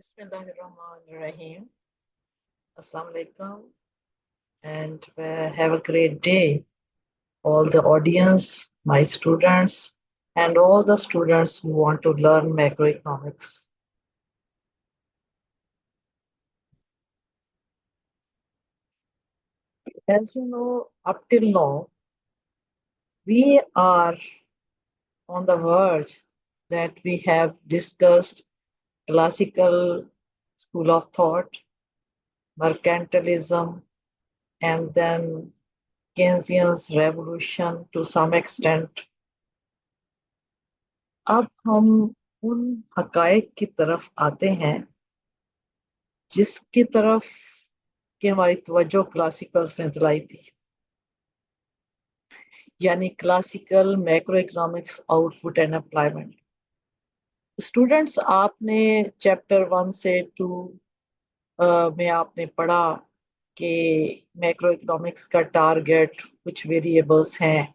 Bismillahirrahmanirrahim. Assalamu alaikum and have a great day. All the audience, my students, and all the students who want to learn macroeconomics. As you know, up till now, we are on the verge that we have discussed classical school of thought, mercantilism, and then Keynesian's revolution to some extent. अब हम उन हकायक की तरफ आते हैं जिसकी तरफ कि हमारी तवज्जो क्लासिकल्स ने दिलाई थी, यानी classical macro economics output and employment. Students, आपने चैप्टर 1 से 2 में आपने पढ़ा कि मैक्रो इकोनॉमिक्स का टारगेट कुछ वेरिएबल्स हैं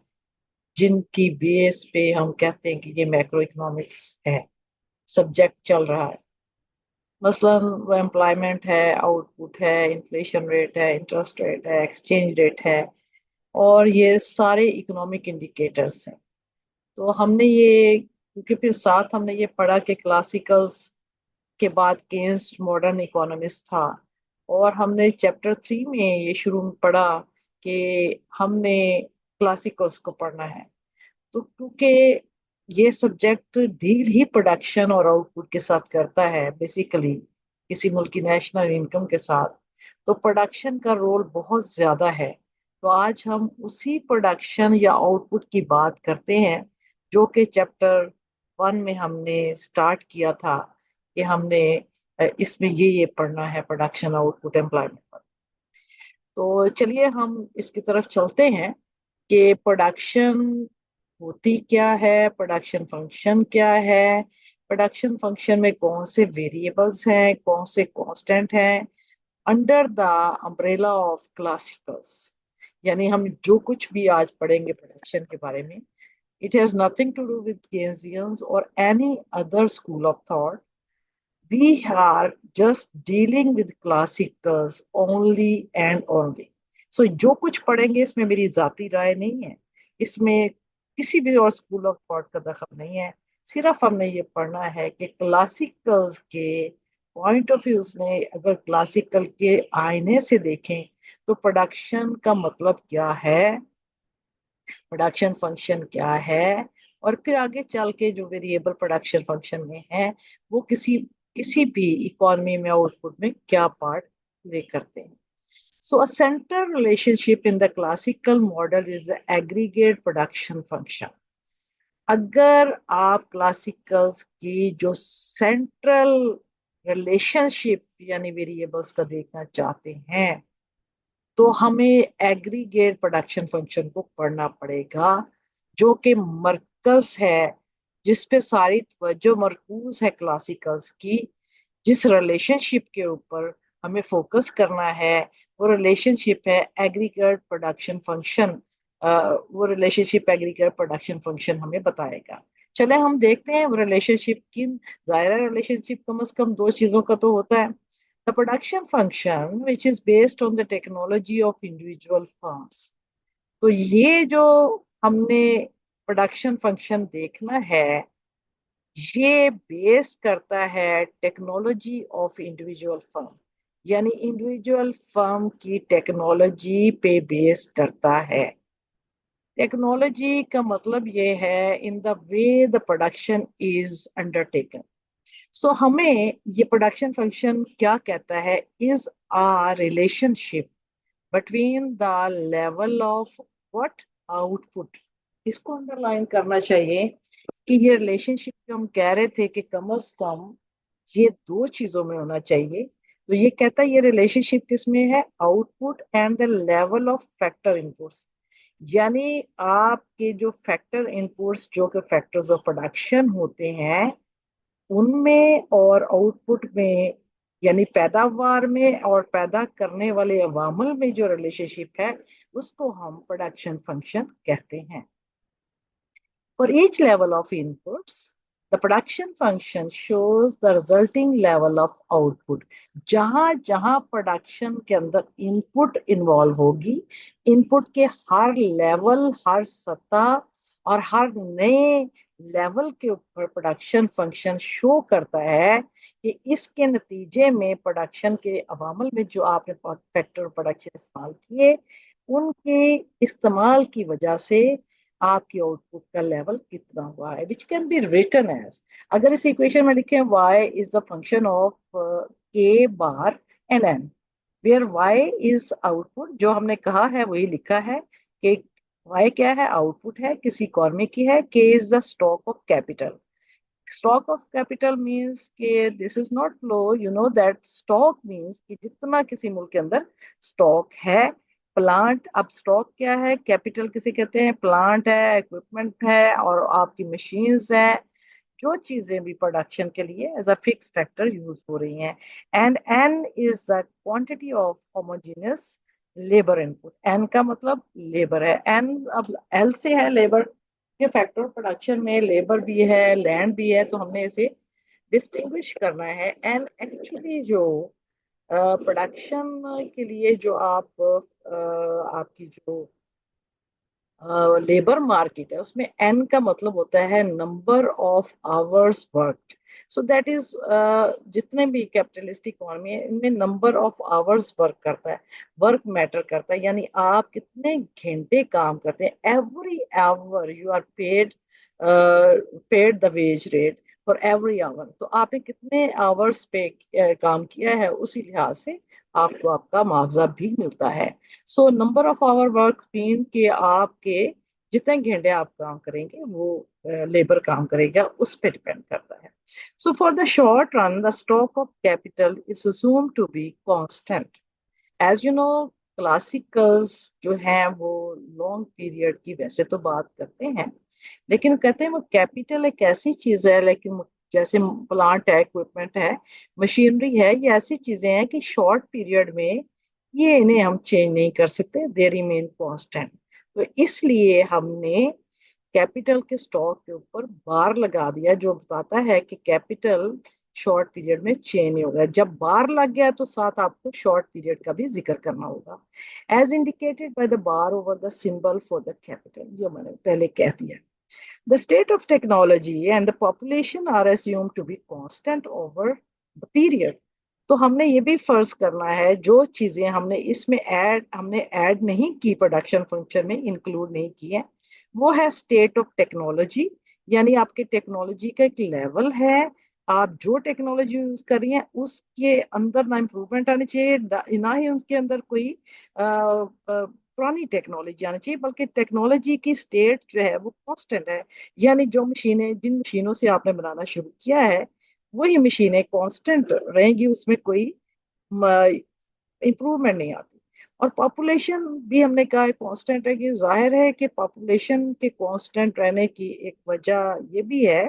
जिनकी बेस पे हम कहते हैं कि ये मैक्रो इकोनॉमिक्स है, सब्जेक्ट चल रहा है। मसलन वो एम्प्लॉयमेंट है, आउटपुट है, इन्फ्लेशन रेट है, इंटरेस्ट रेट है, एक्सचेंज रेट है, और ये सारे इकोनॉमिक इंडिकेटर्स हैं। तो हमने ये, क्योंकि फिर साथ हमने ये पढ़ा कि क्लासिकल्स के बाद केन्स मॉडर्न इकोनॉमिस्ट था, और हमने चैप्टर 3 में ये शुरू में पढ़ा कि हमने क्लासिकल्स को पढ़ना है। तो क्योंकि ये सब्जेक्ट डील ही प्रोडक्शन और आउटपुट के साथ करता है, बेसिकली किसी मुल्क की नेशनल इनकम के साथ, तो प्रोडक्शन का रोल बहुत ज्यादा है। तो आज हम उसी प्रोडक्शन या आउटपुट की बात करते हैं जो कि चैप्टर 1 में हमने स्टार्ट किया था कि हमने इसमें ये पढ़ना है, प्रोडक्शन आउटपुट एम्प्लॉयमेंट पर। तो चलिए हम इसकी तरफ चलते हैं कि प्रोडक्शन होती क्या है, प्रोडक्शन फंक्शन क्या है, प्रोडक्शन फंक्शन में कौन से वेरिएबल्स हैं, कौन से कांस्टेंट हैं, under the umbrella of classicals. यानी हम जो कुछ भी आज पढ़ेंगे प्रोडक्शन के बारे में, it has nothing to do with Keynesians और any other school of thought. we are just dealing with classicals only and only. So जो कुछ पढ़ेंगे इसमें मेरी जाती राय नहीं है, इसमें किसी भी और स्कूल ऑफ थॉट का दखल नहीं है। सिर्फ हमने ये पढ़ना है कि क्लासिकल्स के पॉइंट ऑफ व्यू ने अगर क्लासिकल के आईने से देखें तो प्रोडक्शन का मतलब क्या है, प्रोडक्शन फंक्शन क्या है, और फिर आगे चल के जो वेरिएबल प्रोडक्शन फंक्शन में है वो किसी किसी भी इकोनॉमी में आउटपुट में क्या पार्ट प्ले करते हैं। So a central relationship in the classical model is the aggregate production function. अगर आप क्लासिकल्स की जो सेंट्रल रिलेशनशिप यानी वेरिएबल्स का देखना चाहते हैं तो हमें एग्रीगेट प्रोडक्शन फंक्शन को पढ़ना पड़ेगा, जो कि मरकज है जिस पे सारी तवज्जो मरकूज है क्लासिकल्स की। जिस रिलेशनशिप के ऊपर हमें फोकस करना है वो रिलेशनशिप है एग्रीगेट प्रोडक्शन फंक्शन। वो रिलेशनशिप एग्रीगेट प्रोडक्शन फंक्शन हमें बताएगा। चले हम देखते हैं वो रिलेशनशिप की। जाहिर है रिलेशनशिप कम से कम दो चीजों का तो होता है। The production function, which is based on the technology of individual firms. तो ये जो हमने प्रोडक्शन फंक्शन देखना है, ये बेस करता है टेक्नोलॉजी ऑफ इंडिविजुअल फर्म, यानी इंडिविजुअल फर्म की टेक्नोलॉजी पे बेस करता है। टेक्नोलॉजी का मतलब ये है in the way the production is undertaken. So हमें ये प्रोडक्शन फंक्शन क्या कहता है, is a relationship between the level of what output. इसको अंडरलाइन करना चाहिए कि ये रिलेशनशिप जो हम कह रहे थे कि कम से कम ये दो चीजों में होना चाहिए, तो ये कहता है ये रिलेशनशिप किसमें है, output and the level of factor inputs. यानी आपके जो फैक्टर इनपुट्स जो कि फैक्टर्स ऑफ प्रोडक्शन होते हैं उनमें और आउटपुट में, यानी पैदावार में और पैदा करने वाले अवामल में जो रिलेशनशिप है उसको हम प्रोडक्शन फंक्शन कहते हैं। For each level of inputs, the the production function shows the resulting level of output. जहां जहां प्रोडक्शन के अंदर इनपुट इन्वॉल्व होगी, इनपुट के हर लेवल, हर सतह और हर नए लेवल के ऊपर प्रोडक्शन फंक्शन शो करता है कि इसके नतीजे में प्रोडक्शन के अवामल में जो आपने फैक्टर प्रोडक्शन इस्तेमाल किए, उनके इस्तेमाल की वजह से आपकी आउटपुट का लेवल कितना हुआ है, which can be written as, अगर इस इक्वेशन में लिखें y is the function of k bar N N, where y is output, जो हमने कहा है वही लिखा है कि y क्या है, आउटपुट है किसी कॉर्मे की है, k is the stock of capital. Stock of capital means K this is not flow, you know that stock means कि जितना किसी मुल्क के अंदर स्टॉक है। प्लांट, अब स्टॉक क्या है, कैपिटल किसे कहते हैं, प्लांट है, इक्विपमेंट है और आपकी मशीन्स है, जो चीजें भी प्रोडक्शन के लिए as a fix factor use हो रही हैं। And N is the quantity of homogeneous labour input, N का मतलब लेबर है, एन अब एल से है लेबर के फैक्टर, प्रोडक्शन में लेबर भी है, लैंड भी है, तो हमने इसे डिस्टिंग्विश करना है। एंड एक्चुअली जो प्रोडक्शन के लिए जो आपकी जो लेबर मार्केट है, उसमें एन का मतलब होता है number of hours worked. So that is, जितने भी कैपिटलिस्टिक इकोनॉमी है इनमें नंबर ऑफ आवर्स वर्क करता है, वर्क मैटर करता है, यानी आप कितने घंटे काम करते हैं। Every hour you are paid, paid the wage rate for every hour, तो आपने कितने आवर्स पे काम किया है उसी लिहाज से आपको आपका मुआवजा भी मिलता है। So number of hour work mean कि आपके जितने घंटे आप काम करेंगे वो लेबर काम करेगा, उस पर डिपेंड करता है। So for the short run the stock of capital is assumed to be constant. As you know, classicals जो हैं वो लॉन्ग पीरियड की वैसे तो बात करते हैं, लेकिन कहते हैं वो कैपिटल एक ऐसी चीज है, लेकिन जैसे प्लांट है, इक्विपमेंट है, मशीनरी है, ये ऐसी चीजें हैं कि शॉर्ट पीरियड में ये इन्हें हम चेंज नहीं कर सकते, दे रिमेन कांस्टेंट। तो इसलिए हमने कैपिटल के स्टॉक के ऊपर बार लगा दिया, जो बताता है कि कैपिटल शॉर्ट पीरियड में चेंज नहीं होगा। जब बार लग गया तो साथ आपको शॉर्ट पीरियड का भी जिक्र करना होगा, as indicated by the bar over the symbol for the capital, ये मैंने पहले कह दिया। The state of technology and the population are assumed to be constant over the period. तो हमने ये भी फर्ज करना है, जो चीजें हमने ऐड नहीं की, प्रोडक्शन फंक्शन में इंक्लूड नहीं की है, वो है स्टेट ऑफ टेक्नोलॉजी, यानी आपके टेक्नोलॉजी का एक लेवल है, आप जो टेक्नोलॉजी यूज कर रही हैं उसके अंदर ना इम्प्रूवमेंट आनी चाहिए, ना ही उसके अंदर कोई पुरानी टेक्नोलॉजी आनी चाहिए, बल्कि टेक्नोलॉजी की स्टेट जो है वो कांस्टेंट है। यानी जो मशीनें, जिन मशीनों से आपने बनाना शुरू किया है वही मशीनें कांस्टेंट रहेंगी, उसमें कोई इम्प्रूवमेंट नहीं आती। और पॉपुलेशन भी हमने कहा है कांस्टेंट है, कि जाहिर है कि पॉपुलेशन के कांस्टेंट रहने की एक वजह ये भी है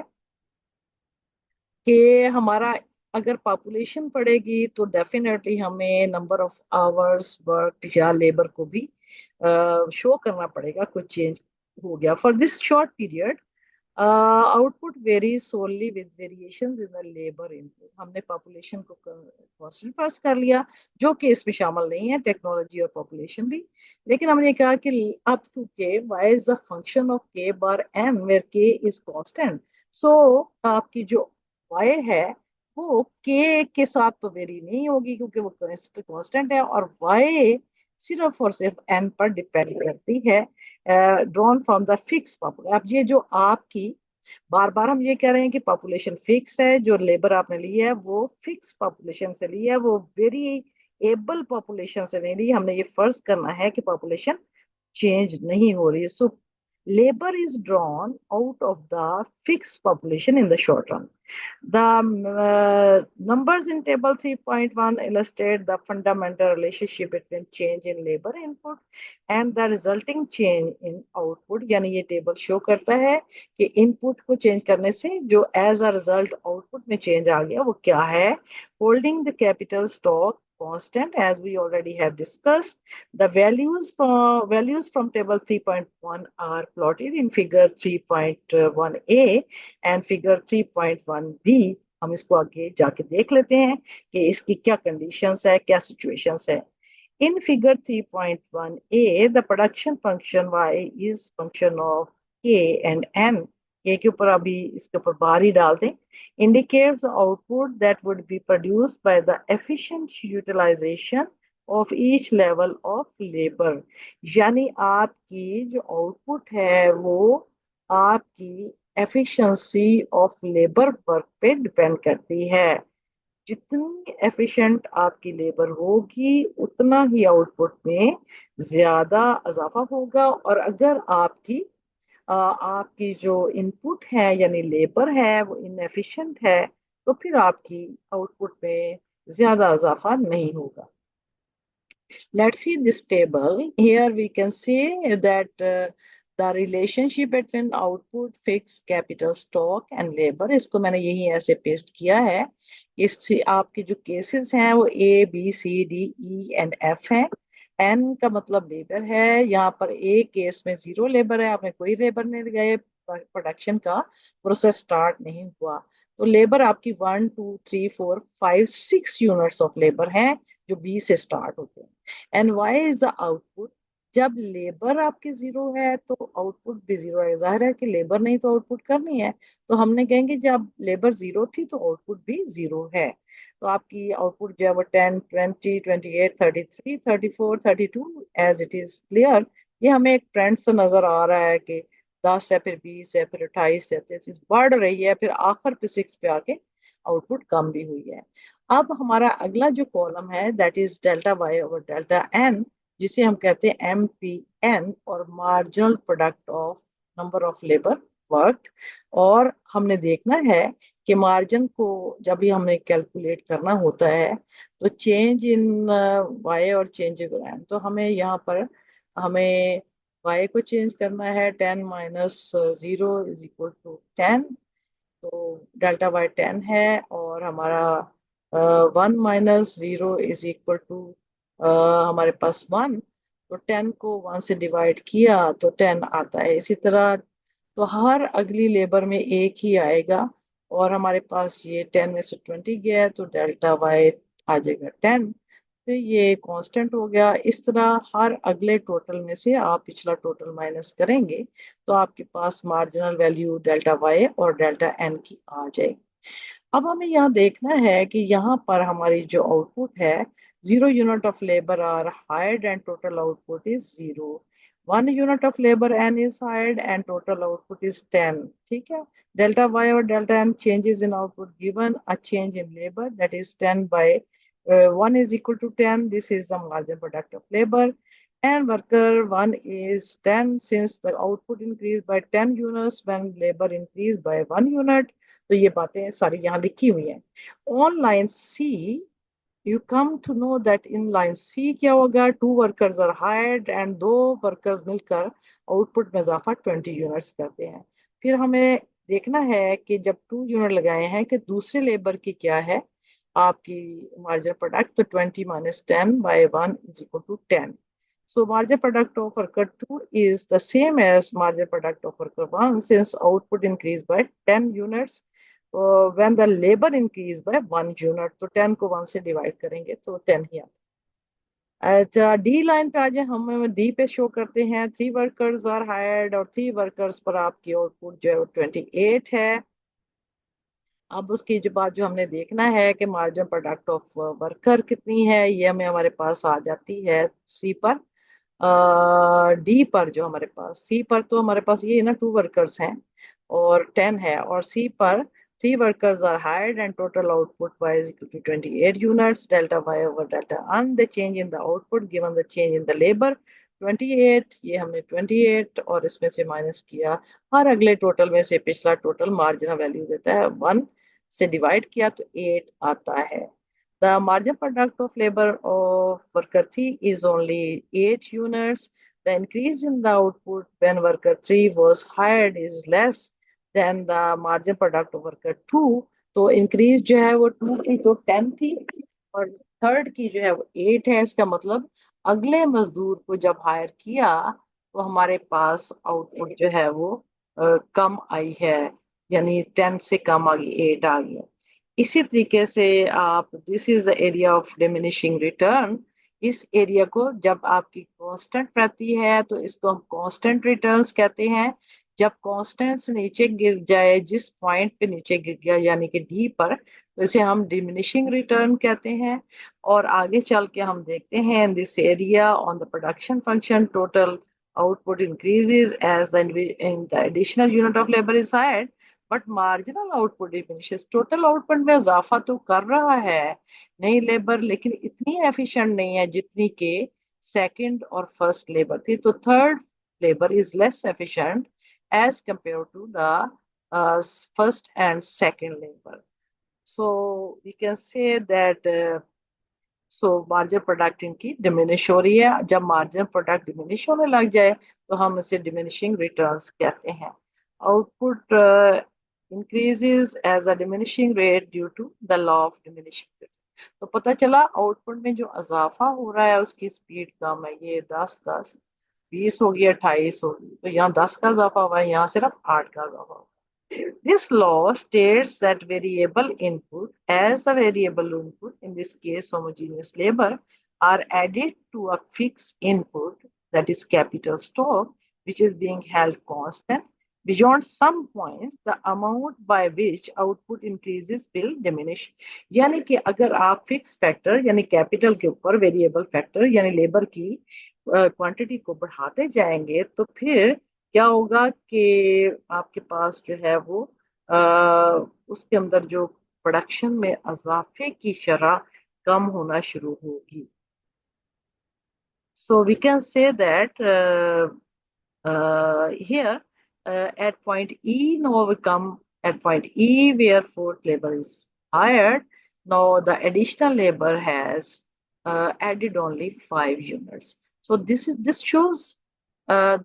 कि हमारा अगर पॉपुलेशन बढ़ेगी तो डेफिनेटली हमें नंबर ऑफ आवर्स वर्क या लेबर को भी शो करना पड़ेगा, कुछ चेंज हो गया। For this short period output varies only with variations in the labour input, हमने पॉपुलेशन को कांस्टेंट फर्ज कर लिया, जो कि इसमें शामिल नहीं है, टेक्नोलॉजी और पॉपुलेशन भी। लेकिन हमने कहा कि up to K Y is the function of K bar M where K is constant. So आपकी जो वाई है वो के साथ तो वेरी नहीं होगी, क्योंकि वो कांस्टेंट है, और वाई सिर्फ और सिर्फ एन पर डिपेंड करती है, drawn from the fix population. अब ये जो आपकी, बार बार हम ये कह रहे हैं कि पॉपुलेशन फिक्स है, जो लेबर आपने ली है वो फिक्स पॉपुलेशन से ली है, वो वेरी एबल पॉपुलेशन से नहीं ली, हमने ये फर्ज करना है कि पॉपुलेशन चेंज नहीं हो रही है। सो labor is drawn out of the fixed population in the short run. The numbers in table 3.1 illustrate the fundamental relationship between change in labor input and the resulting change in output. यानी ये table show करता है कि input को change करने से जो as a result output में चेंज आ गया वो क्या है। Holding the capital stock constant, as we already have discussed. The values from table 3.1 are plotted in figure 3.1a and figure 3.1b. हम इसको आगे जाके देख लेते हैं कि इसकी क्या कंडीशंस है, क्या सिचुएशंस है. In figure 3.1a, the production function y is function of k and n. k के ऊपर अभी इसके ऊपर बार ही डाल दें. Indicates the output that would be produced by the efficient utilization of each level of labor. यानी आपकी जो आउटपुट है वो आपकी efficiency of labor work पे डिपेंड करती है. जितनी एफिशिएंट आपकी लेबर होगी उतना ही आउटपुट में ज्यादा इजाफा होगा. और अगर आपकी जो इनपुट है यानी लेबर है वो इनएफिशिएंट है तो फिर आपकी आउटपुट में ज्यादा इजाफा नहीं होगा. Let's see this table. Here we can see that the relationship between output, fixed capital stock and labor. इसको मैंने यही ऐसे पेस्ट किया है. इससे आपके जो केसेस हैं वो A, B, C, D, E and F हैं. N का मतलब लेबर है. यहाँ पर A केस में 0 लेबर है, आपने कोई लेबर नहीं लगाए, प्रोडक्शन का प्रोसेस स्टार्ट नहीं हुआ. तो लेबर आपकी 1 2 3 4 5 6 यूनिट्स ऑफ लेबर हैं जो बी से स्टार्ट होते हैं. And Y is the output. जब लेबर आपकी जीरो है तो आउटपुट भी जीरो है. जाहिर है कि लेबर नहीं तो आउटपुट करनी है, तो हमने कहेंगे जब लेबर जीरो थी तो आउटपुट भी जीरो है. तो आपकी आउटपुट जो है वो 10 20 28 33 34 32 एज इट इज क्लियर. ये हमें एक ट्रेंड से नजर आ रहा है कि 10 है, फिर 20 है, फिर 28 है, 33 बढ़ रही है, फिर आखिर पे 6 पे आके आउटपुट कम भी हुई है. अब हमारा अगला जो कॉलम है that is delta Y over delta N, जिसे हम कहते हैं एम पी एन और marginal product of number of labour work. और हमने देखना है कि मार्जिन को जब भी हमें कैलकुलेट करना होता है तो चेंज इन वाई और चेंज इन एन, तो हमें यहाँ पर हमें वाई को चेंज करना है. 10 माइनस 0 इज इक्वल टू 10. तो डेल्टा वाई 10 है और हमारा 1 - 0 इज इक्वल टू हमारे पास 1. तो 10 को 1 से डिवाइड किया तो 10 आता है. इसी तरह तो हर अगली लेबर में एक ही आएगा और हमारे पास ये 10 में से 20 गया है तो डेल्टा वाई आ जाएगा 10. फिर ये कांस्टेंट हो गया. इस तरह हर अगले टोटल में से आप पिछला टोटल माइनस करेंगे तो आपके पास मार्जिनल वैल्यू डेल्टा वाई और डेल्टा एन की आ जाएगी. अब हमें यहाँ देखना है कि यहाँ पर हमारी जो आउटपुट है 0 unit of labour are hired and total output is 0. 1 unit of labour N is hired and total output is 10. ठीक है. डेल्टा वाई और delta N changes in output given a change in labour that is 10 by 1 is equal to 10. This is the margin product of labor. And worker 1 is 10 since the output increased by 10 units when labor increased by 1 unit. तो ये बातें सारी यहाँ लिखी हुई हैं. On line C, you come to know that in line C क्या होगा, 2 workers are hired and 2 workers मिलकर आउटपुट में इजाफा 20 यूनिट्स करते हैं. फिर हमें देखना है कि जब 2 यूनिट लगाए हैं कि दूसरे लेबर की क्या है आपकी मार्जिन प्रोडक्ट. तो 20 - 10 by 1 is equal to 10. So margin product of worker 2 is the same as margin product of worker 1 since output increased by 10 units when the labor increased by 1 unit. तो 10 को 1 से divide करेंगे तो 10 ही आता है. अच्छा, D line पे आ जाए. हम डी पे शो करते हैं 3 वर्कर्स आर हायर्ड और 3 वर्कर्स पर आपकी आउटपुट जो है वो 28 है. अब उसकी जो बात जो हमने देखना है कि मार्जिन प्रोडक्ट ऑफ वर्कर कितनी है, ये हमें हमारे पास आ जाती है सी पर. डी पर जो हमारे पास सी पर तो हमारे पास ये ना 2 वर्कर्स हैं और 10 है. और सी पर 3 workers are hired and total output Y is equal to 28 units. Delta Y over delta N the change in the output given the change in the labour 28. ये हमने 28 और इसमें से माइनस किया हर अगले टोटल में से पिछला टोटल मार्जिनल वैल्यू देता है 1 से डिवाइड किया तो 8 आता है. The margin product of labor of worker 3 is only 8 units. The increase in the output when worker 3 was hired is less than the margin product of worker 2. तो increase जो है वो 2 की तो 10 थी और थर्ड की जो है वो 8 है। इसका मतलब अगले मजदूर को जब हायर किया तो हमारे पास आउटपुट जो है वो कम आई है, यानी 10 से कम आ गई, 8 आ गई। इसी तरीके से आप, this is the area of diminishing return. इस एरिया को जब आपकी कांस्टेंट रहती है तो इसको हम कांस्टेंट रिटर्न्स कहते हैं। जब कांस्टेंट से नीचे गिर जाए, जिस पॉइंट पे नीचे गिर गया यानी कि डी पर, तो इसे हम डिमिनिशिंग रिटर्न कहते हैं। और आगे चल के हम देखते हैं, in this area on the production function total output increases as in the additional unit of labour is hired, but marginal output diminishes. Total output में इजाफा तो कर रहा है नई लेबर, लेकिन इतनी एफिशिएंट नहीं है जितनी के सेकंड और फर्स्ट लेबर थी। तो third labour is less efficient as compare to the first and second labour. So we can say that margin product इनकी डिमिनिश हो रही है। जब मार्जिन प्रोडक्ट डिमिनिश होने लग जाए तो हम इसे डिमिनिशिंग रिटर्न्स कहते हैं। Output increases as a diminishing rate due to the law of diminishing. तो पता चला आउटपुट में जो इजाफा हो रहा है उसकी स्पीड कम है। ये 10 10 20 होगी, 28 होगी, तो यहाँ 10 का इजाफा हुआ है, यहाँ सिर्फ 8 का इजाफा हुआ। This law states that variable input, as a variable input, in this case homogeneous labor, are added to a fixed input, that is capital stock, which is being held constant. Beyond some point, the amount by which output increases will diminish. यानी कि अगर आप fix factor यानी capital के ऊपर variable factor यानी labour की quantity को बढ़ाते जाएंगे तो फिर क्या होगा कि आपके पास जो है वो उसके अंदर जो प्रोडक्शन में इजाफे की शरह कम होना शुरू होगी। So we can say that here at point E, now we come at point E where fourth labor is hired. Now the additional labor has added only 5 units. So this shows,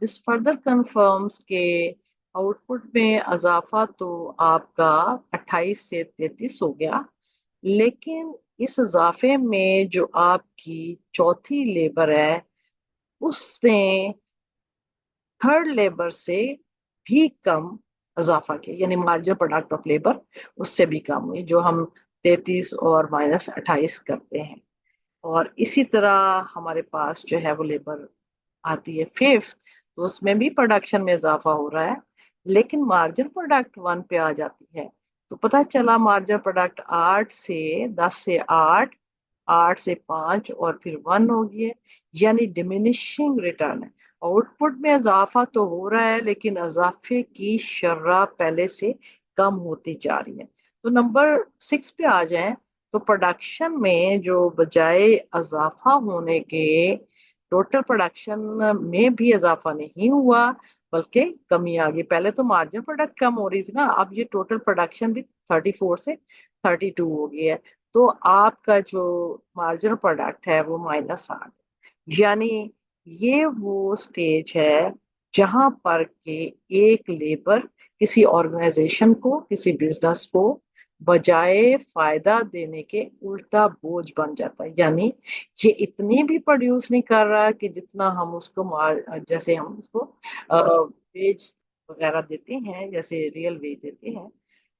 this further confirms के output में इजाफा तो आपका 28 से 33 हो गया, लेकिन इस इजाफे में जो आपकी चौथी लेबर है उसने थर्ड लेबर से भी कम इजाफा किया, यानी मार्जिनल प्रोडक्ट ऑफ लेबर उससे भी कम हुई, जो हम 33 और माइनस 28 करते हैं। और इसी तरह हमारे पास जो है वो लेबर आती है फिफ्थ, तो उसमें भी प्रोडक्शन में इजाफा हो रहा है, लेकिन मार्जिन प्रोडक्ट 1 पे आ जाती है। तो पता चला मार्जिन प्रोडक्ट 8 से 10 से 8, 8 से 5 और फिर 1 हो गई है, यानी डिमिनिशिंग रिटर्न है। आउटपुट में इजाफा तो हो रहा है लेकिन इजाफे की शर्रा पहले से कम होती जा रही है। तो नंबर 6 पे आ जाए, तो प्रोडक्शन में जो बजाय इजाफा होने के टोटल प्रोडक्शन में भी इजाफा नहीं हुआ बल्कि कमी आ गई। पहले तो मार्जिन प्रोडक्ट कम हो रही थी ना, अब ये टोटल प्रोडक्शन भी 34 से 32 हो गई है, तो आपका जो मार्जिनल प्रोडक्ट है वो माइनस आ गया। यानी ये वो स्टेज है जहां पर के एक लेबर किसी ऑर्गेनाइजेशन को, किसी बिजनेस को बजाय फायदा देने के उल्टा बोझ बन जाता है। यानी ये इतनी भी प्रोड्यूस नहीं कर रहा कि जितना हम उसको जैसे हम उसको वेज वगैरह देते हैं, जैसे रियल वेज देते हैं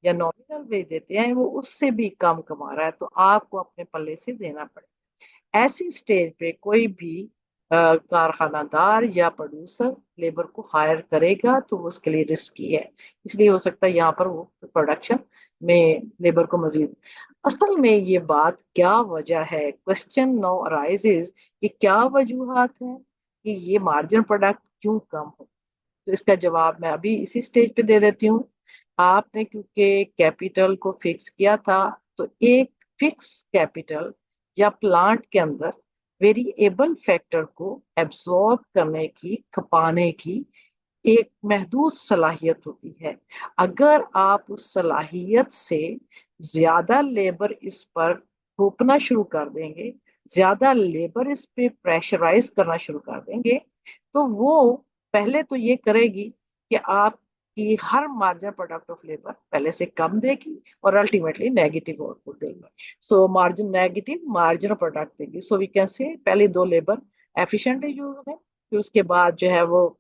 या नॉमिनल वेज देते हैं, वो उससे भी कम कमा रहा है, तो आपको अपने पल्ले से देना पड़ेगा। ऐसी स्टेज पे कोई भी कारखानादार या प्रोड्यूसर लेबर को हायर करेगा तो वो उसके लिए रिस्की है, इसलिए हो सकता है यहाँ पर वो प्रोडक्शन में लेबर को मजीद। असल में ये बात क्या वजह है, क्वेश्चन नाउ अराइजेज कि क्या वजूहात है कि ये मार्जिन प्रोडक्ट क्यों कम हो। तो इसका जवाब मैं अभी इसी स्टेज पे दे देती हूँ। आपने क्योंकि कैपिटल को फिक्स किया था, तो एक फिक्स कैपिटल या प्लांट के अंदर वेरिएबल फैक्टर को एब्जॉर्ब करने की, खपाने की एक महदूद सलाहियत होती है। अगर आप उस सलाहियत से ज्यादा लेबर इस पर थोपना शुरू कर देंगे, ज्यादा लेबर इस पे प्रेशराइज करना शुरू कर देंगे, तो वो पहले तो ये करेगी कि आप कि हर मार्जिनल प्रोडक्ट ऑफ लेबर पहले से कम देगी और अल्टीमेटली नेगेटिव आउटपुट देगी। So margin negative marginal product देगी। सो वी कैन से पहले दो लेबर एफिशिएंट यूज में, फिर उसके बाद जो है वो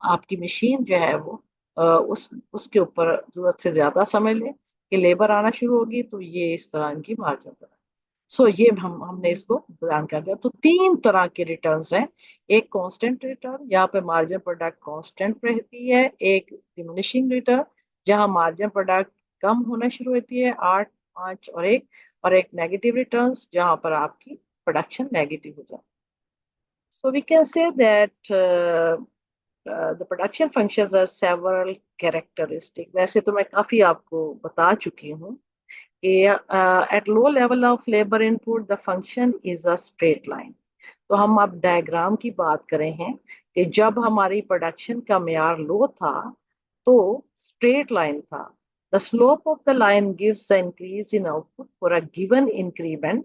आपकी मशीन जो है वो उसके ऊपर जरूरत से ज्यादा समय ले कि लेबर आना शुरू होगी, तो ये इस तरह की मार्जिन बना। सो ये हमने इसको बयान कर दिया। तो तीन तरह के रिटर्न्स हैं। एक कांस्टेंट रिटर्न, यहाँ पे मार्जिन प्रोडक्ट कांस्टेंट रहती है। एक डिमिनिशिंग रिटर्न, जहाँ मार्जिन प्रोडक्ट कम होना शुरू होती है, 8, 5 और एक नेगेटिव रिटर्न्स जहाँ पर आपकी प्रोडक्शन नेगेटिव हो जाती है। So we can say that the production functions are several characteristic. वैसे तो मैं काफी आपको बता चुकी हूँ कि at low level of labour input the function is a straight line. तो हम अब डायग्राम की बात करें हैं कि जब हमारी प्रोडक्शन का मेयार लो था तो स्ट्रेट लाइन था। The slope of the line gives the increase in output for a given increment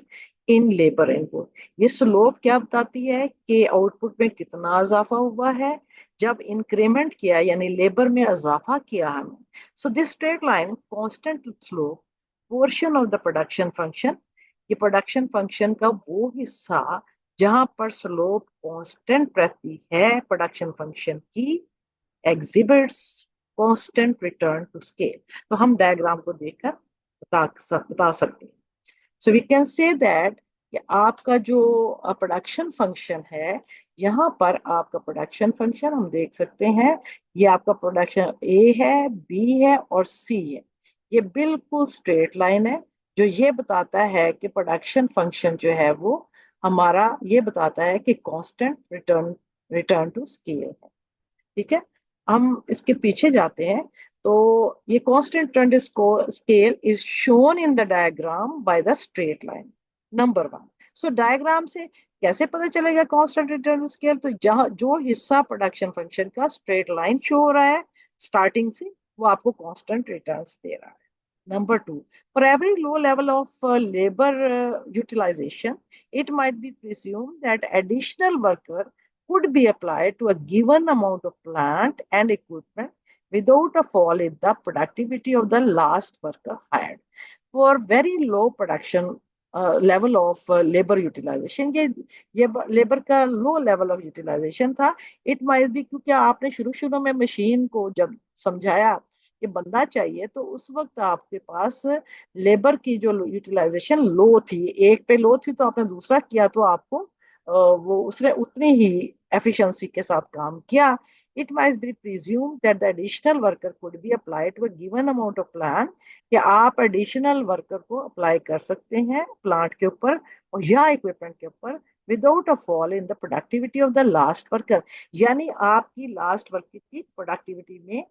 in labour input. ये स्लोप क्या बताती है कि आउटपुट में कितना इजाफा हुआ है जब इंक्रीमेंट किया, यानी लेबर में इजाफा किया हमने। So this straight line constant slope portion of the production function. ये प्रोडक्शन फंक्शन का वो हिस्सा जहां पर स्लोप कांस्टेंट रहती है प्रोडक्शन फंक्शन की, exhibits constant return to scale. तो हम डायग्राम को देखकर बता सकते हैं। So we can say that कि आपका जो प्रोडक्शन फंक्शन है, यहाँ पर आपका प्रोडक्शन फंक्शन हम देख सकते हैं। ये आपका प्रोडक्शन ए है, बी है और सी है। ये बिल्कुल स्ट्रेट लाइन है, जो ये बताता है कि प्रोडक्शन फंक्शन जो है वो हमारा ये बताता है कि constant return return to scale है। ठीक है, हम इसके पीछे जाते हैं। तो ये constant trend scale is shown in the diagram by the straight line number 1। So diagram से कैसे पता चलेगा कांस्टेंट रिटर्न स्केल? तो जहां जो हिस्सा प्रोडक्शन फंक्शन का स्ट्रेट लाइन शो हो रहा है स्टार्टिंग से, वो आपको कांस्टेंट रिटर्न्स दे रहा है। Number 2, for every low level of labor utilization, it might be presumed that additional worker could be applied to a given amount of plant and equipment without a fall in the productivity of the last worker hired. For very low production level of labor utilization, ये labour का लो level of utilisation था। It might B क्योंकि आपने शुरू शुरू में machine को जब समझाया कि बंदा चाहिए, तो उस वक्त आपके पास लेबर की जो यूटिलाइजेशन लो थी, एक पे लो थी, तो आपने दूसरा किया तो आपको वो उसने उतनी ही एफिशिएंसी के साथ काम किया। It might be presume that the additional worker could be applied to a given amount of plant, कि आप एडिशनल वर्कर को अप्लाई कर सकते हैं प्लांट के ऊपर और या इक्विपमेंट के ऊपर without a fall in the productivity of the last worker. यानी आपकी लास्ट वर्कर की प्रोडक्टिविटी में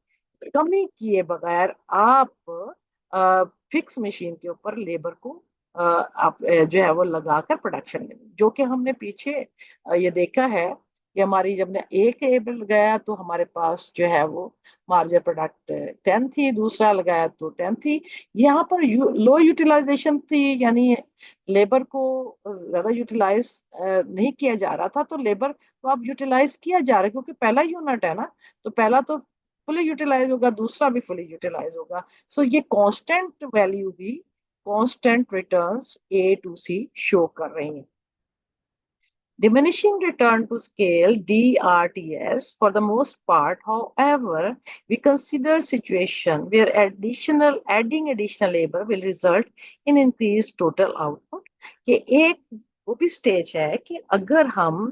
कमी किए बगैर आप फिक्स मशीन के ऊपर लेबर को आप जो है वो लगाकर प्रोडक्शन में, जो कि हमने पीछे ये देखा है कि हमारी जब ने एक एबल लगाया तो हमारे पास जो है वो मार्जिन प्रोडक्ट 10 थी, दूसरा लगाया तो 10 थी। यहाँ पर लो यूटिलाइजेशन थी, यानी लेबर को ज्यादा यूटिलाइज नहीं किया जा रहा था। तो लेबर तो अब यूटिलाइज किया जा रहा है क्योंकि पहला यूनिट है ना, तो पहला तो फुली यूटिलाइज होगा, दूसरा भी फुली यूटिलाइज होगा। सो ये कांस्टेंट वैल्यू भी constant returns A to C show कर रही हैं। Diminishing return to scale DRTS for the most part, however, we consider situation where adding additional labor will result in increased total output। ये एक वो भी stage है कि अगर हम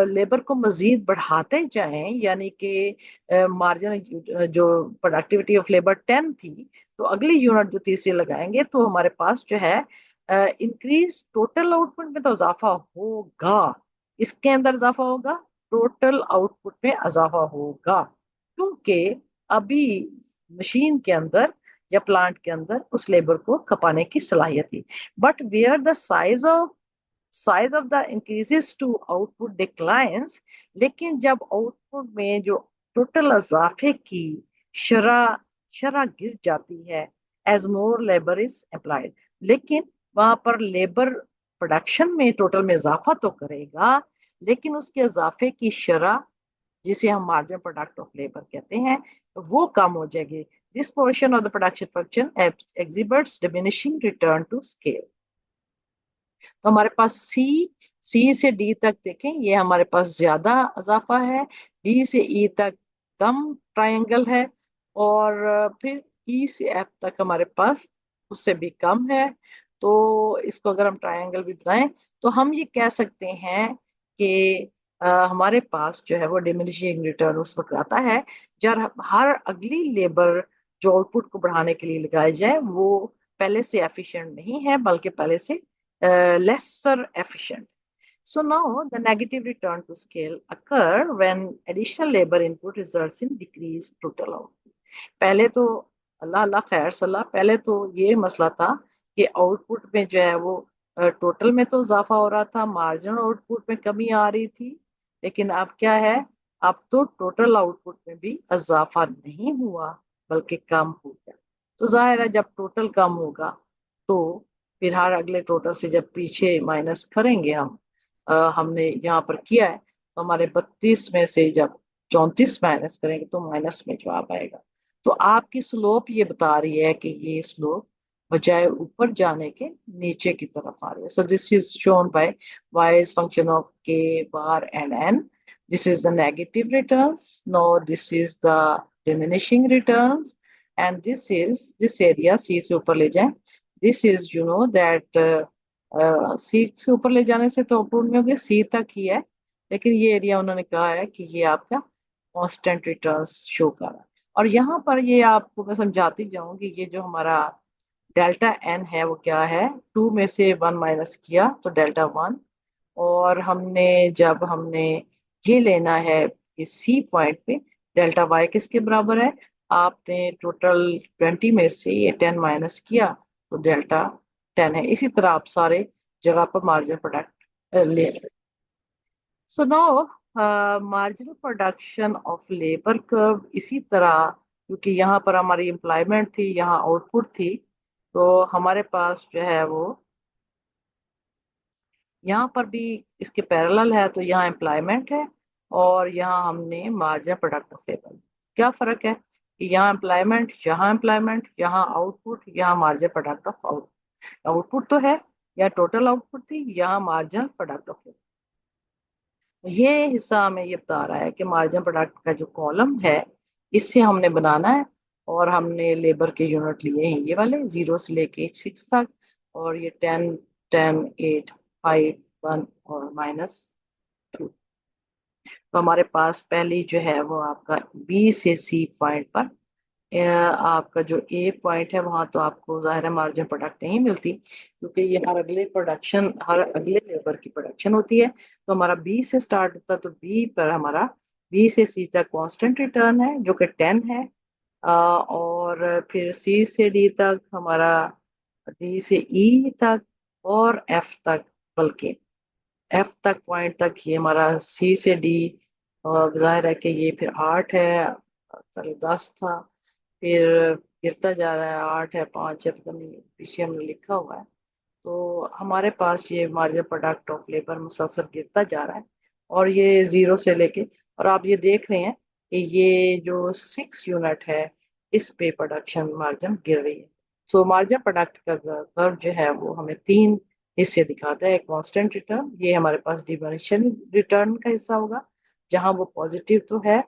लेबर को मजीद बढ़ाते जाएं, यानी कि मार्जिन जो प्रोडक्टिविटी ऑफ लेबर 10 थी, तो अगली यूनिट जो तीसरी लगाएंगे तो हमारे पास जो है इंक्रीज टोटल आउटपुट में तो इजाफा होगा। इसके अंदर इजाफा होगा, टोटल आउटपुट में इजाफा होगा, क्योंकि अभी मशीन के अंदर या प्लांट के अंदर उस लेबर को खपाने की सलाहियत थी। But where the size of the increases to output declines, लेकिन जब आउटपुट में जो टोटल इजाफे की शरह शरह गिर जाती है, as more labour is applied, लेकिन वहां पर लेबर प्रोडक्शन में टोटल में इजाफा तो करेगा, लेकिन उसके इजाफे की शरह जिसे हम मार्जिनल प्रोडक्ट ऑफ लेबर कहते हैं, वो कम हो जाएगी। This portion of the production function exhibits diminishing return to scale. तो हमारे पास सी से डी तक देखें, ये हमारे पास ज्यादा इजाफा है, डी से ई तक कम ट्रायंगल है, और फिर ई से एफ तक हमारे पास उससे भी कम है। तो इसको अगर हम ट्रायंगल भी बनाएं तो हम ये कह सकते हैं कि हमारे पास जो है वो डिमिनिशिंग रिटर्न उस वक्त आता है जब हर अगली लेबर जो आउटपुट को बढ़ाने के लिए लगाई जाए वो पहले से एफिशिएंट नहीं है, बल्कि पहले से lesser efficient. So now the negative return to scale occur when additional labor input results in decreased total output. पहले तो अल्लाह अल्लाह खैर सलाह, पहले तो ये मसला था कि आउटपुट में जो है वो टोटल में तो इजाफा हो रहा था, मार्जिनल आउटपुट में कमी आ रही थी। लेकिन अब क्या है, अब तो टोटल आउटपुट में भी इजाफा नहीं हुआ बल्कि कम हो गया। तो जाहिर है जब टोटल कम होगा तो फिर हर अगले टोटल से जब पीछे माइनस करेंगे हम, हमने यहाँ पर किया है, तो हमारे 32 में से जब 34 माइनस करेंगे तो माइनस में जवाब आएगा। तो आपकी स्लोप ये बता रही है कि ये स्लोप बजाय ऊपर जाने के नीचे की तरफ आ रही है। So this is shown by y is function of k bar and n। This is the negative returns, no this is the diminishing returns, and this is this area c से ऊपर ले जाएं, this is you know that C से ऊपर ले जाने से तो आउटपुट में हो गया सी तक ही है, लेकिन ये एरिया उन्होंने कहा है कि ये आपका कांस्टेंट रिटर्न्स शो कर रहा है। और यहाँ पर ये आपको मैं समझाती जाऊंगी, ये जो हमारा डेल्टा एन है वो क्या है, 2 में से 1 माइनस किया तो डेल्टा 1, और जब हमने ये लेना है कि सी पॉइंट पे डेल्टा वाई किसके बराबर है, आपने टोटल 20 में से ये 10 माइनस किया तो डेल्टा 10 है। इसी तरह आप सारे जगह पर मार्जिनल प्रोडक्ट ले सकते। So now marginal production of labour curve इसी तरह, क्योंकि यहाँ पर हमारी एम्प्लॉयमेंट थी, यहाँ आउटपुट थी, तो हमारे पास जो है वो यहाँ पर भी इसके पैरेलल है, तो यहाँ एम्प्लॉयमेंट है और यहाँ हमने मार्जिनल प्रोडक्ट ऑफ लेबर। क्या फर्क है कि यहाँ एम्प्लॉयमेंट, यहाँ आउटपुट, यहाँ मार्जिनल प्रोडक्ट ऑफ आउटपुट तो है, या टोटल आउटपुट थी, यहाँ मार्जिनल प्रोडक्ट ऑफ लेबर। ये हिस्सा हमें ये बता रहा है कि मार्जिनल प्रोडक्ट का जो कॉलम है इससे हमने बनाना है, और हमने लेबर के यूनिट लिए हैं ये वाले 0 से लेके 6 तक, और ये 10 10 8 5 1 और -2। तो हमारे पास पहली जो है वो आपका बी से सी पॉइंट पर आपका जो ए पॉइंट है वहां तो आपको जाहिर है मार्जिन प्रोडक्ट नहीं मिलती, क्योंकि ये हर अगले लेबर की प्रोडक्शन होती है। तो हमारा बी से स्टार्ट होता है, तो बी पर हमारा बी से सी तक कांस्टेंट रिटर्न है जो कि 10 है, और फिर सी से डी तक हमारा, डी से ई तक और एफ तक, बल्कि एफ तक पॉइंट तक ये हमारा सी से डी, और जाहिर है कि ये फिर 8 है, पहले 10 था, फिर गिरता जा रहा है, 8 है, 5 है, पता नहीं पीछे हमने लिखा हुआ है। तो हमारे पास ये मार्जिनल प्रोडक्ट ऑफ लेबर मुसलसल गिरता जा रहा है, और ये 0 से लेके, और आप ये देख रहे हैं कि ये जो 6 यूनिट है इस पे प्रोडक्शन मार्जिन गिर रही है। सो मार्जिनल प्रोडक्ट का कर्व जो है वो हमें 3 हिस्से दिखाता है। कांस्टेंट रिटर्न, ये हमारे पास डिमिनिशिंग रिटर्न का हिस्सा होगा, जहां वो पॉजिटिव तो है,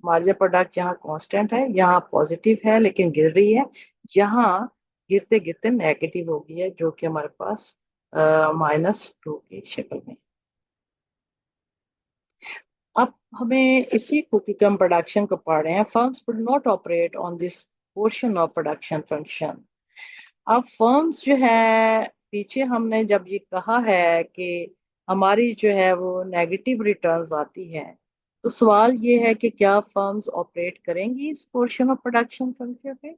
मार्जिनल प्रोडक्ट यहाँ कांस्टेंट है, यहाँ पॉजिटिव है लेकिन गिर रही है, यहाँ गिरते गिरते नेगेटिव हो गई है जो कि हमारे पास -2 की शक्ल में। अब हमें इसी कुकी कम प्रोडक्शन को पढ़ रहे हैं। Firms would not operate on this portion of production function. अब फर्म्स जो है, पीछे हमने जब ये कहा है कि हमारी जो है वो नेगेटिव रिटर्न्स आती है, तो सवाल ये है कि क्या फर्म्स ऑपरेट करेंगी इस पोर्शन ऑफ प्रोडक्शन फंक्शन पे।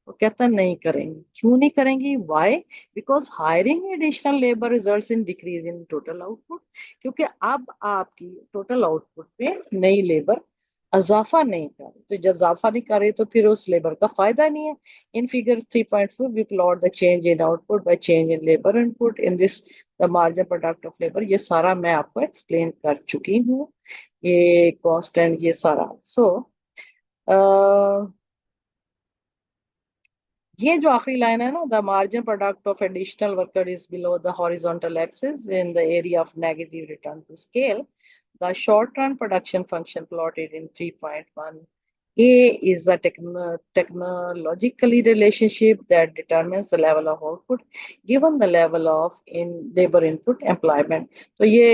वो कहता है नहीं करेंगी। क्यों नहीं करेंगी? Why? Because hiring additional labour results in decrease in total output. क्योंकि अब आपकी टोटल आउटपुट पे नई लेबर इजाफा नहीं कर रहे, तो जब इजाफा नहीं कर रहे तो फिर उस लेबर का फायदा नहीं है। In figure 3.4 we plot the change in output by change in labour input in this the margin product of labour. ये सारा मैं आपको एक्सप्लेन कर चुकी हूँ, ये कांस्टेंट ये सारा। सो ये जो आखिरी लाइन है ना, the margin product of additional worker is below the horizontal axis in the area of negative return to scale. The short-run production function plotted in 3.1 A is a technologically relationship that determines the level of output given the level of in labor input employment। तो ये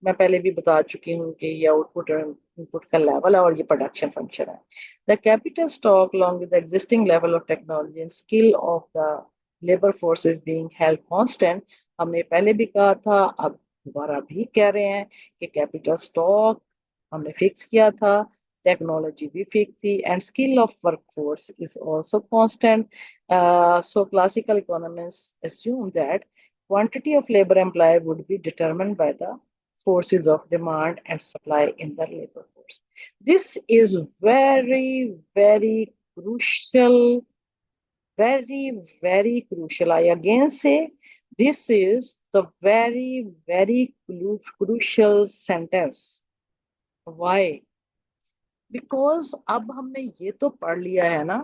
मैं पहले भी बता चुकी हूँ कि ये आउटपुट और इनपुट का लेवल है और ये प्रोडक्शन फंक्शन है। The capital stock along with the existing level of technology and skill of the labor force is being held constant। हमने पहले भी कहा था, अब दोबारा भी कह रहे हैं कि कैपिटल स्टॉक हमने फिक्स किया था, टेक्नोलॉजी भी फिक्स थी, and skill of workforce is also constant. So classical economist assume that quantity of labor employed would be determined by the forces of demand and supply in the labor force। This is very crucial, very crucial, I again say this is the very crucial sentence। why? Because अब हमने ये तो पढ़ लिया है ना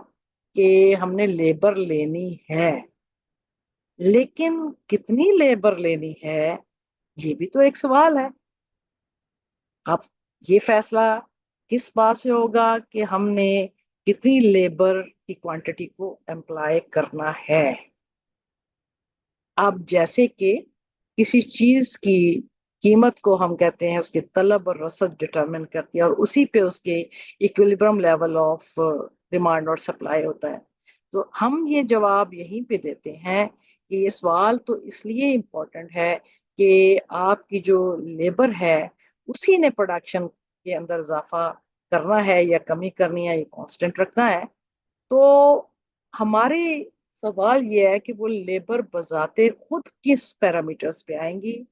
कि हमने लेबर लेनी है, लेकिन कितनी लेबर लेनी है ये भी तो एक सवाल है। अब ये फैसला किस बात से होगा कि हमने कितनी लेबर की क्वांटिटी को एम्प्लॉय करना है। अब जैसे कि किसी चीज की कीमत को हम कहते हैं उसकी तलब और रसद डिटरमिन करती है, और उसी पे उसके इक्विलिब्रियम लेवल ऑफ डिमांड और सप्लाई होता है। तो हम ये जवाब यहीं पे देते हैं कि ये सवाल तो इसलिए इम्पोर्टेंट है कि आपकी जो लेबर है उसी ने प्रोडक्शन के अंदर इजाफा करना है या कमी करनी है, ये कांस्टेंट रखना है। तो हमारे सवाल ये है कि वो लेबर बजाते खुद किस पैरामीटर्स पे आएंगी,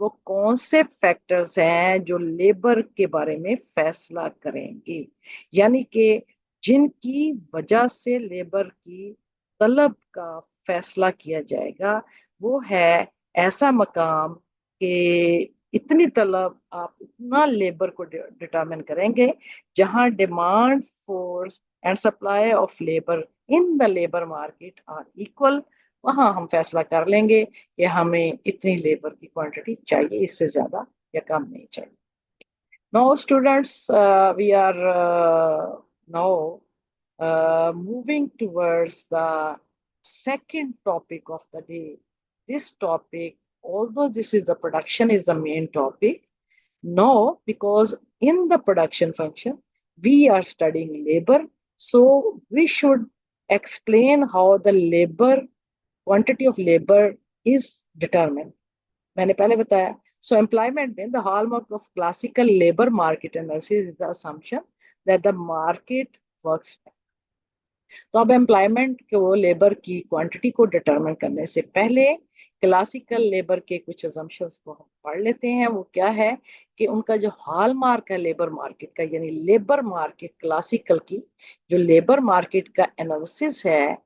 वो कौन से फैक्टर्स हैं जो लेबर के बारे में फैसला करेंगे, यानी कि जिनकी वजह से लेबर की तलब का फैसला किया जाएगा। वो है ऐसा मकाम कि इतनी तलब आप उतना लेबर को डिटरमिन करेंगे जहां demand force and supply of labour in the labour market are equal. वहां हम फैसला कर लेंगे कि हमें इतनी लेबर की क्वांटिटी चाहिए, इससे ज्यादा या कम नहीं चाहिए। Now, students, we are now moving towards the second topic of the day. This topic, although this is the production is the main topic, no, because in the production function, we are studying labor. So we should explain how the labor, quantity of labor is determined। मैंने पहले बताया। सो employment में the hallmark of classical labour market analysis is the assumption that the market works. तो अब employment को labour की quantity को determine करने से पहले क्लासिकल लेबर के कुछ असम्पशंस को हम पढ़ लेते हैं। वो क्या है कि उनका जो हॉलमार्क है लेबर मार्केट का, यानी लेबर मार्केट क्लासिकल की जो लेबर मार्केट का एनालिसिस है,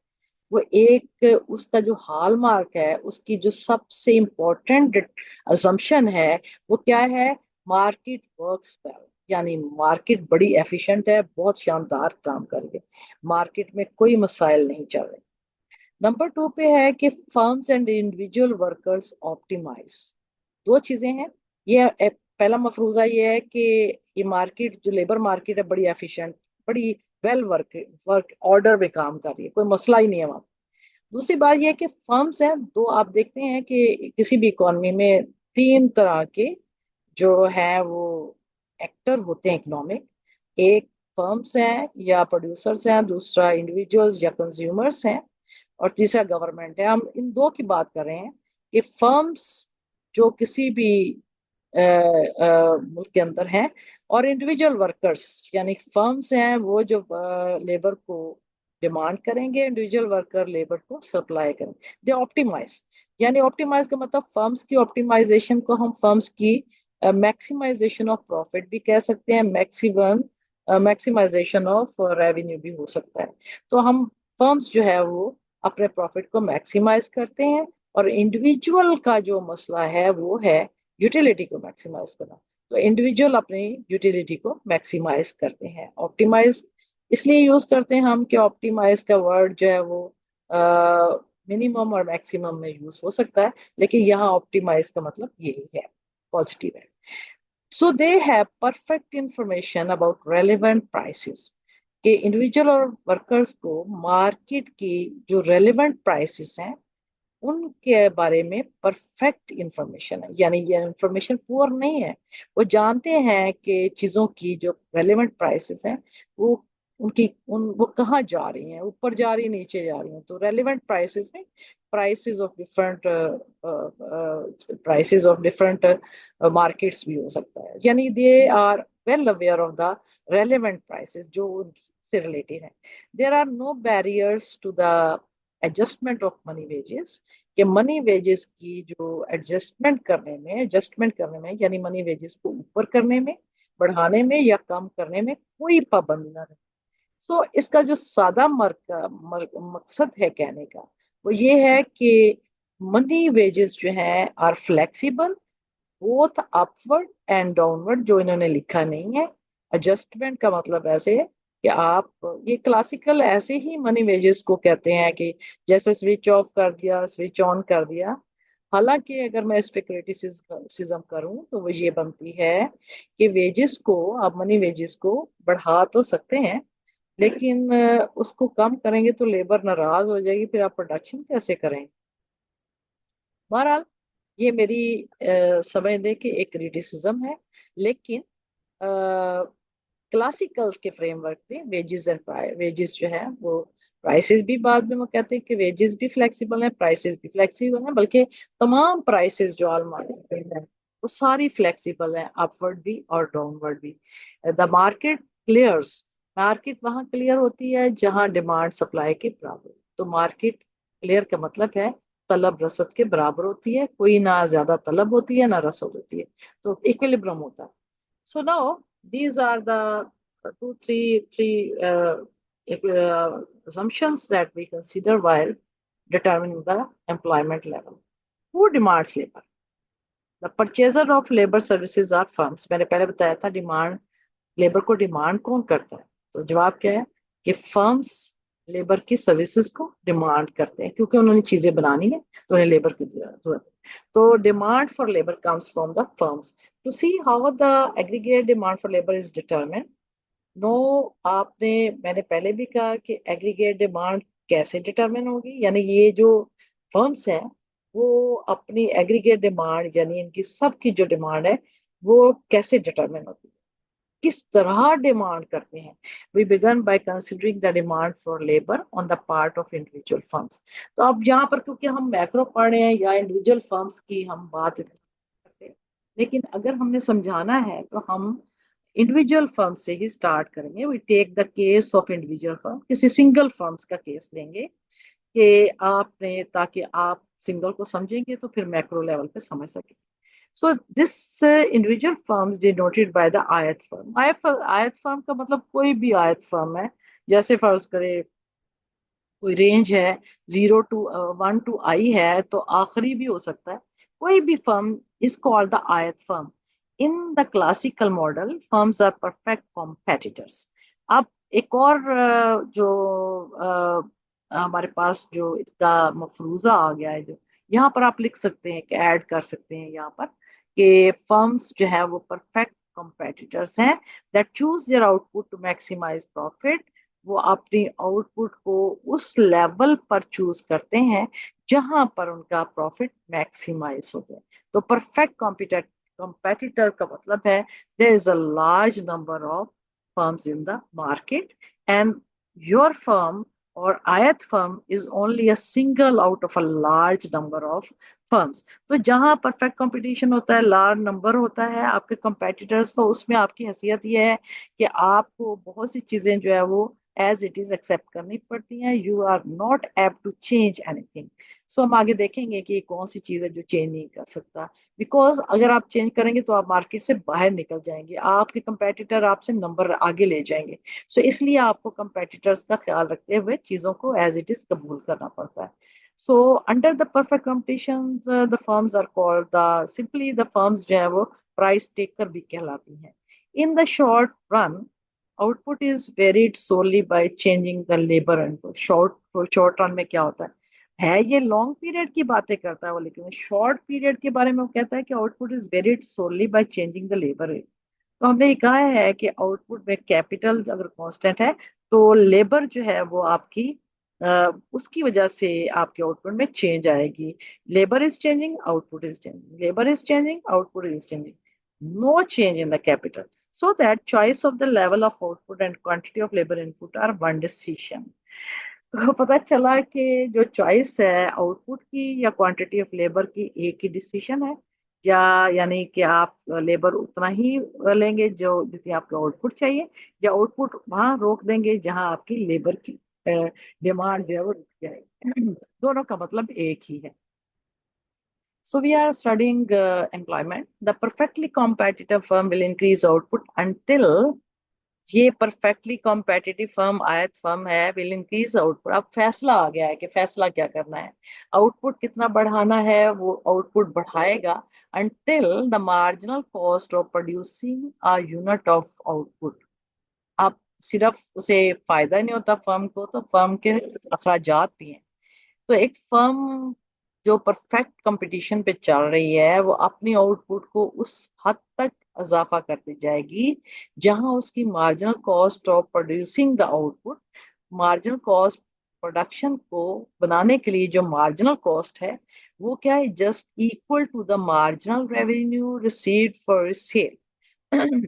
वो एक उसका जो हॉलमार्क है, उसकी जो सबसे इम्पोर्टेंट असम्पशन है वो क्या है? मार्केट वर्क्स वेल, यानी मार्केट बड़ी एफिशिएंट है, बहुत शानदार काम कर रही है, मार्केट में कोई मसाइल नहीं चल रहे। नंबर 2 पे है कि firms and individual workers optimise. दो चीजें हैं। ये पहला मफरूजा ये है कि ये मार्केट जो लेबर मार्केट है बड़ी एफिशिएंट, बड़ी वेल वर्क ऑर्डर में काम कर रही है, कोई मसला ही नहीं है वहां। दूसरी बात यह है कि फर्म्स हैं दो, आप देखते हैं कि किसी भी इकोनॉमी में तीन तरह के जो है वो एक्टर होते हैं इकोनॉमिक। एक फर्म्स हैं या प्रोड्यूसर्स हैं, दूसरा इंडिविजुअल्स या कंज्यूमर्स हैं, और तीसरा गवर्नमेंट है। हम इन दो की बात कर रहे हैं कि फर्म्स जो किसी भी मुल्क के अंदर हैं, और इंडिविजुअल वर्कर्स यानी फर्म्स हैं वो जो लेबर को डिमांड करेंगे, इंडिविजुअल वर्कर लेबर को सप्लाई करेंगे। दे ऑप्टिमाइज, यानी ऑप्टिमाइज का मतलब फर्म्स की ऑप्टिमाइजेशन को हम फर्म्स की मैक्सिमाइजेशन ऑफ प्रॉफिट भी कह सकते हैं, मैक्सिमम मैक्सिमाइजेशन ऑफ रेवेन्यू भी हो सकता है। तो हम फर्म्स जो है वो अपने प्रॉफिट को मैक्सिमाइज करते हैं, और इंडिविजुअल का जो मसला है वो है यूटिलिटी को मैक्सिमाइज करना। तो इंडिविजुअल अपनी यूटिलिटी को मैक्सिमाइज करते हैं। ऑप्टिमाइज इसलिए यूज करते हैं हम कि ऑप्टिमाइज का वर्ड जो है वो मिनिमम और मैक्सिमम में यूज हो सकता है, लेकिन यहाँ ऑप्टिमाइज का मतलब यही है, पॉजिटिव है। So they have perfect information about relevant prices, कि इंडिविजुअल और वर्कर्स को मार्केट की जो रेलेवेंट प्राइसेस हैं उनके बारे में परफेक्ट इंफॉर्मेशन है, यानी ये इंफॉर्मेशन पुअर नहीं है। वो जानते हैं कि चीज़ों की जो रेलेवेंट प्राइसेस हैं वो उनकी वो कहाँ जा रही हैं, ऊपर जा रही है, नीचे जा रही हैं। तो रेलेवेंट प्राइसेस में prices of different prices of different markets भी हो सकता है, यानी they are well aware of the relevant prices जो उनसे रिलेटेड है। There are no barriers to the adjustment of money wages, कि मनी वेजेस की जो एडजस्टमेंट करने में यानी मनी वेजेस को ऊपर करने में, बढ़ाने में या कम करने में कोई पाबंदी ना रहे। सो इसका जो सादा मकसद है कहने का, वो ये है कि मनी वेजेस जो है are flexible both upward and downward, जो इन्होंने लिखा नहीं है। एडजस्टमेंट का मतलब ऐसे है कि आप, ये क्लासिकल ऐसे ही मनी वेजेस को कहते हैं कि जैसे स्विच ऑफ कर दिया, स्विच ऑन कर दिया। हालांकि अगर मैं इस पे क्रिटिसिज्म करूं तो वो ये बनती है कि वेजेस को, आप मनी वेजेस को बढ़ा तो सकते हैं, लेकिन उसको कम करेंगे तो लेबर नाराज हो जाएगी, फिर आप प्रोडक्शन कैसे करेंगे। बहरहाल ये मेरी समझ दें कि एक क्रिटिसिज्म है, लेकिन क्लासिकल्स के फ्रेमवर्क में वेजेस एंड वेजेस जो है वो, प्राइसेस भी बाद में वो कहते हैं कि वेजेस भी फ्लेक्सिबल है, प्राइसेस भी फ्लेक्सिबल है, बल्कि तमाम प्राइसेस जो ऑल मार्केट में है वो सारी फ्लेक्सिबल है, अपवर्ड भी और डाउनवर्ड भी। द मार्केट क्लियर्स, मार्केट वहां क्लियर होती है जहां डिमांड सप्लाई के बराबर हो। तो मार्केट क्लियर का मतलब है तलब रसद के बराबर होती है, कोई ना ज्यादा तलब होती है ना रसद होती है, तो इक्विलिब्रियम होता है। So now these are the three assumptions that we consider while determining the employment level. Who demands labor? The purchaser of labor services are firms. मैंने पहले बताया था डिमांड, लेबर को डिमांड कौन करता है, तो जवाब क्या है कि फर्म्स लेबर की सर्विसेज को डिमांड करते हैं, क्योंकि उन्होंने चीजें बनानी है तो उन्हें लेबर की जरूरत है। तो demand for labour comes from the firms. To see how the aggregate demand for labour is determined. No, आपने, मैंने पहले भी कहा कि एग्रीगेट डिमांड कैसे डिटरमिन होगी, यानी ये जो फर्म्स हैं वो अपनी एग्रीगेट डिमांड यानी इनकी सबकी जो डिमांड है वो कैसे डिटरमिन होती है, किस तरह डिमांड करते हैं। We began by considering the demand for labour on the part of individual firms. तो अब यहाँ पर क्योंकि हम मैक्रो पढ़ रहे हैं या इंडिविजुअल फर्म्स की हम बात करते हैं, लेकिन अगर हमने समझाना है तो हम इंडिविजुअल फर्म से ही स्टार्ट करेंगे। We take the case of individual firm, किसी सिंगल फर्म्स का केस लेंगे कि आपने, ताकि आप सिंगल को समझेंगे तो फिर मैक्रो लेवल पे समझ सकेंगे। So this individual firms denoted by the आयत फर्म। आयत फर्म का मतलब कोई भी आयत फर्म है, जैसे फर्ज करे कोई रेंज है 0 to 1 to I है तो आखिरी भी हो सकता है, कोई भी firm is called the ith firm. In the classical model firms are perfect competitors. अब एक और जो हमारे पास जो इसका मफरूजा आ गया है, जो यहाँ पर आप लिख सकते हैं कि ऐड कर सकते हैं यहाँ पर कि फर्म्स जो है वो परफेक्ट कॉम्पिटिटर्स हैं that choose their output to maximise profit. वो अपनी आउटपुट को उस लेवल पर चूज करते हैं जहां पर उनका प्रॉफिट मैक्सिमाइज हो जाए। तो परफेक्ट competitor का मतलब है there is a large number of firms in the market and your firm or ayat firm is only a single out of a large number of firms। तो जहां perfect competition होता है, large number होता है आपके competitors का, उसमें आपकी हैसियत यह है कि आपको बहुत सी चीजें जो है वो एज इट इज एक्सेप्ट करनी पड़ती हैं। यू आर नॉट एब टू चेंज एनीथिंग। सो हम आगे देखेंगे कि कौन सी चीज़ है जो चेंज नहीं कर सकता, बिकॉज अगर आप चेंज करेंगे तो आप मार्केट से बाहर निकल जाएंगे, आपके कंपेटिटर आपसे नंबर आगे ले जाएंगे। सो इसलिए आपको कंपेटिटर्स का ख्याल रखते हुए चीज़ों को एज इट इज कबूल करना पड़ता है। So under the perfect competition the firms are called the simply the firms जो है वो प्राइस टेकर भी कहलाती हैं। In the short run output is varied solely by changing the labour input. Short run में क्या होता है ये लॉन्ग पीरियड की बातें करता है वो, लेकिन शॉर्ट पीरियड के बारे में वो कहता है कि output is varied solely by changing the labour. तो हमने ये कहा है कि आउटपुट में कैपिटल अगर कांस्टेंट है तो लेबर जो है वो आपकी उसकी वजह से आपके आउटपुट में चेंज आएगी। Labour is changing, output is changing, labour is changing, output is changing, no change in the capital. So that choice of the level of output and quantity of labor input are one decision. तो पता चला कि जो choice है output की या quantity of labour की एक ही डिसीजन है, या यानी कि आप लेबर उतना ही लेंगे जो जितनी आपको आउटपुट चाहिए, या आउटपुट वहां रोक देंगे जहां आपकी लेबर की डिमांड जो है वो रुक जाए। दोनों का मतलब एक ही है। So we are studying employment. The perfectly competitive firm will increase output until ये परफेक्टली कॉम्पिटिटिव फर्म आयत फर्म है विल इंक्रीज आउटपुट। अब फैसला आ गया है कि फैसला क्या करना है, आउटपुट कितना बढ़ाना है, वो आउटपुट बढ़ाएगा until the marginal cost of producing a unit of output. अब सिर्फ उसे फायदा नहीं होता फर्म को, तो फर्म के अखराजात भी हैं। तो एक फर्म जो परफेक्ट कंपटीशन पे चल रही है वो अपनी आउटपुट को उस हद तक इजाफा करती जाएगी जहां उसकी marginal cost of producing the output, marginal cost production को बनाने के लिए जो मार्जिनल कॉस्ट है वो क्या है, just equal to the marginal revenue received for sale.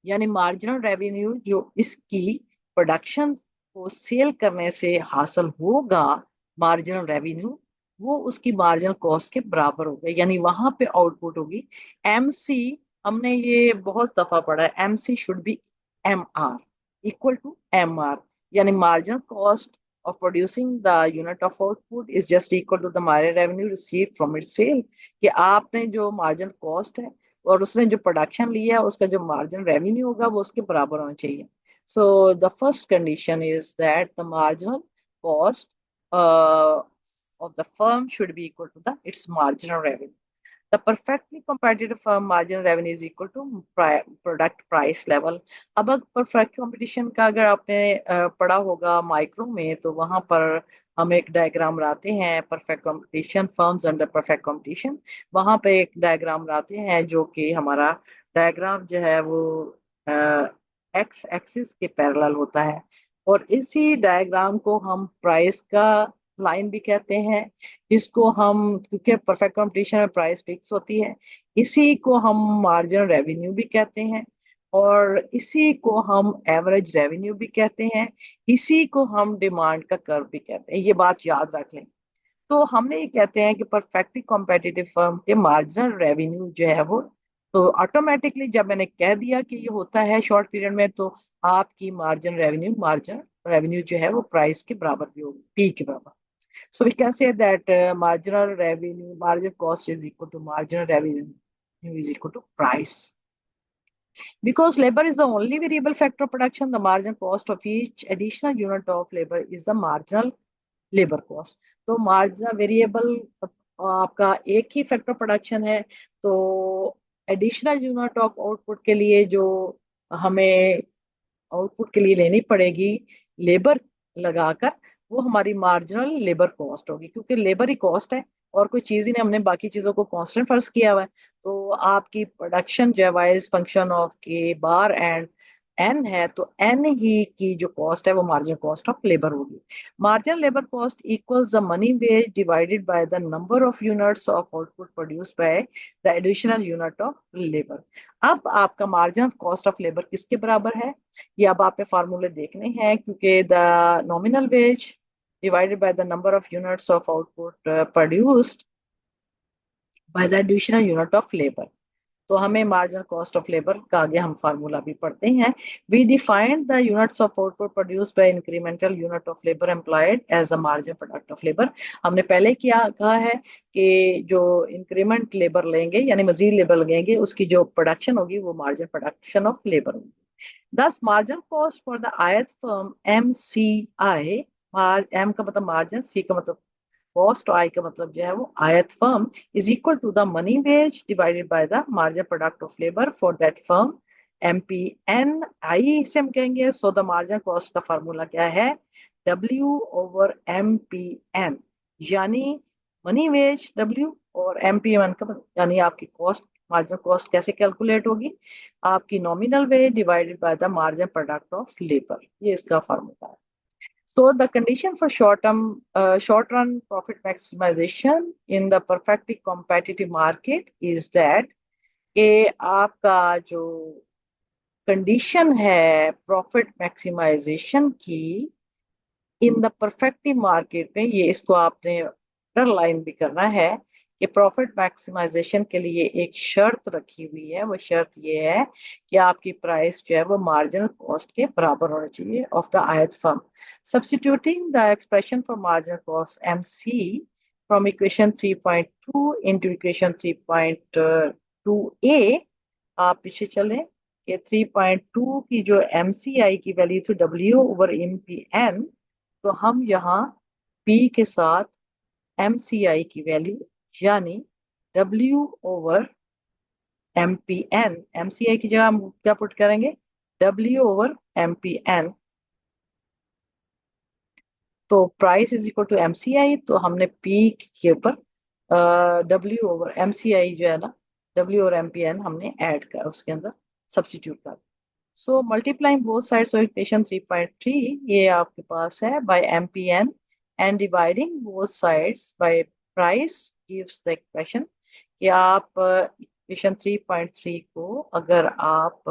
यानी मार्जिनल रेवेन्यू जो इसकी प्रोडक्शन को सेल करने से हासिल होगा, मार्जिनल रेवेन्यू वो उसकी मार्जिनल कॉस्ट के बराबर होगा, यानी वहां पे आउटपुट होगी एमसी। हमने ये बहुत दफा पढ़ा है, MC should be M R, equal to M R, यानी marginal cost of producing the unit of output is just equal to the margin revenue received from its sale। कि आपने जो मार्जिन कॉस्ट है और उसने जो प्रोडक्शन लिया है उसका जो मार्जिन रेवेन्यू होगा वो उसके बराबर होना चाहिए। So the first condition is that the marginal cost of the firm should be equal to the its marginal revenue। The perfectly competitive firm margin revenue is equal to product price level। अब अगर perfect competition का अगर आपने पढ़ा होगा micro में, तो वहां पर हम एक डायग्राम बनाते हैं perfect competition firms under perfect competition. वहां पे एक डायग्राम बनाते हैं जो कि हमारा डायग्राम जो है वो एक्स एक्सिस के पैरेलल होता है, और इसी डायग्राम को हम प्राइस का लाइन भी कहते हैं। इसको हम, क्योंकि परफेक्ट कंपटीशन में प्राइस फिक्स होती है, इसी को हम मार्जिनल रेवेन्यू भी कहते हैं, और इसी को हम एवरेज रेवेन्यू भी कहते हैं, इसी को हम डिमांड का कर्व भी कहते हैं। ये बात याद रख लें। तो हमने ये कहते हैं कि परफेक्टली कॉम्पिटिटिव फर्म के मार्जिनल रेवेन्यू जो है वो, तो ऑटोमेटिकली जब मैंने कह दिया कि ये होता है शॉर्ट पीरियड में, तो आपकी मार्जिन रेवेन्यू जो है वो प्राइस के बराबर भी होगी, पी के बराबर। So we can say that marginal revenue, marginal cost is equal to marginal revenue is equal to price. Because labor is the only variable factor of production, the marginal cost of each additional unit of labor is the marginal labor cost। तो marginal variable आपका एक ही factor production है, तो additional unit of output के लिए जो हमें output के लिए लेनी पड़ेगी लेबर लगाकर, वो हमारी मार्जिनल लेबर कॉस्ट होगी, क्योंकि लेबर ही कॉस्ट है और कोई चीज ही नहीं, हमने बाकी चीजों को कांस्टेंट फर्ज किया हुआ है। तो आपकी प्रोडक्शन जो है wise function of K bar and N है, तो एन ही की जो कॉस्ट है वो मार्जिनल कॉस्ट ऑफ लेबर होगी। Marginal labour cost equals the money wage divided by the number of units of output produced by the additional unit of labour. अब आपका marginal cost of labour किसके बराबर है, ये अब आपने फार्मूले देखने हैं, क्योंकि the nominal wage divided by the number of units of output produced by the additional unit of labour. तो हमें मार्जिनल कॉस्ट ऑफ लेबर का आगे हम फार्मूला भी पढ़ते हैं। We defined the units of output produced by incremental unit of labour employed as a marginal product of labour. हमने पहले क्या कहा है कि जो इंक्रीमेंट लेबर लेंगे यानी मजीद लेबर लेंगे उसकी जो प्रोडक्शन होगी वो मार्जिनल प्रोडक्शन ऑफ लेबर होगी। Thus, marginal cost for the ith firm MCI, M का मतलब मार्जिन, C का मतलब कॉस्ट, आई का मतलब जो है वो ith firm, is equal to the money wage divided by the margin product of labour for that firm. MPN I से हम कहेंगे। सो द मार्जिन कॉस्ट का फार्मूला क्या है? W ओवर MPN, यानी मनी वेज W और MPN का यानी आपकी कॉस्ट, मार्जिन कॉस्ट कैसे कैलकुलेट होगी? आपकी nominal wage divided by the margin product of labour, ये इसका फार्मूला है। So the condition for short run profit maximization in the perfectly competitive market is that कि आपका जो कंडीशन है प्रॉफिट मैक्सिमाइजेशन की इन द परफेक्टिव मार्केट में, ये इसको आपने अंडरलाइन भी करना है कि प्रॉफिट मैक्सिमाइजेशन के लिए एक शर्त रखी हुई है। वो शर्त ये है कि आपकी प्राइस जो है वो मार्जिनल कॉस्ट के बराबर होना चाहिए of the ith firm. Substituting the expression for marginal cost MC from equation 3.2 into equation 3.2A, आप पीछे चलें कि 3.2 की जो MCI की वैल्यू थी W ओवर MPN, तो हम यहाँ P के साथ MCI की वैल्यू यानी W ओवर MPN, MCI की जगह हम क्या पुट करेंगे? W over MPN। तो price is equal to MCI, तो हमने P के ऊपर W ओवर MCI जो है ना, W और MPN हमने ऐड कर उसके अंदर सब्स्टिट्यूट कर। So multiplying both sides of equation 3.3, ये आपके पास है by MPN and dividing both sides by price gives the expression कि आप इक्वेशन 3.3 को अगर आप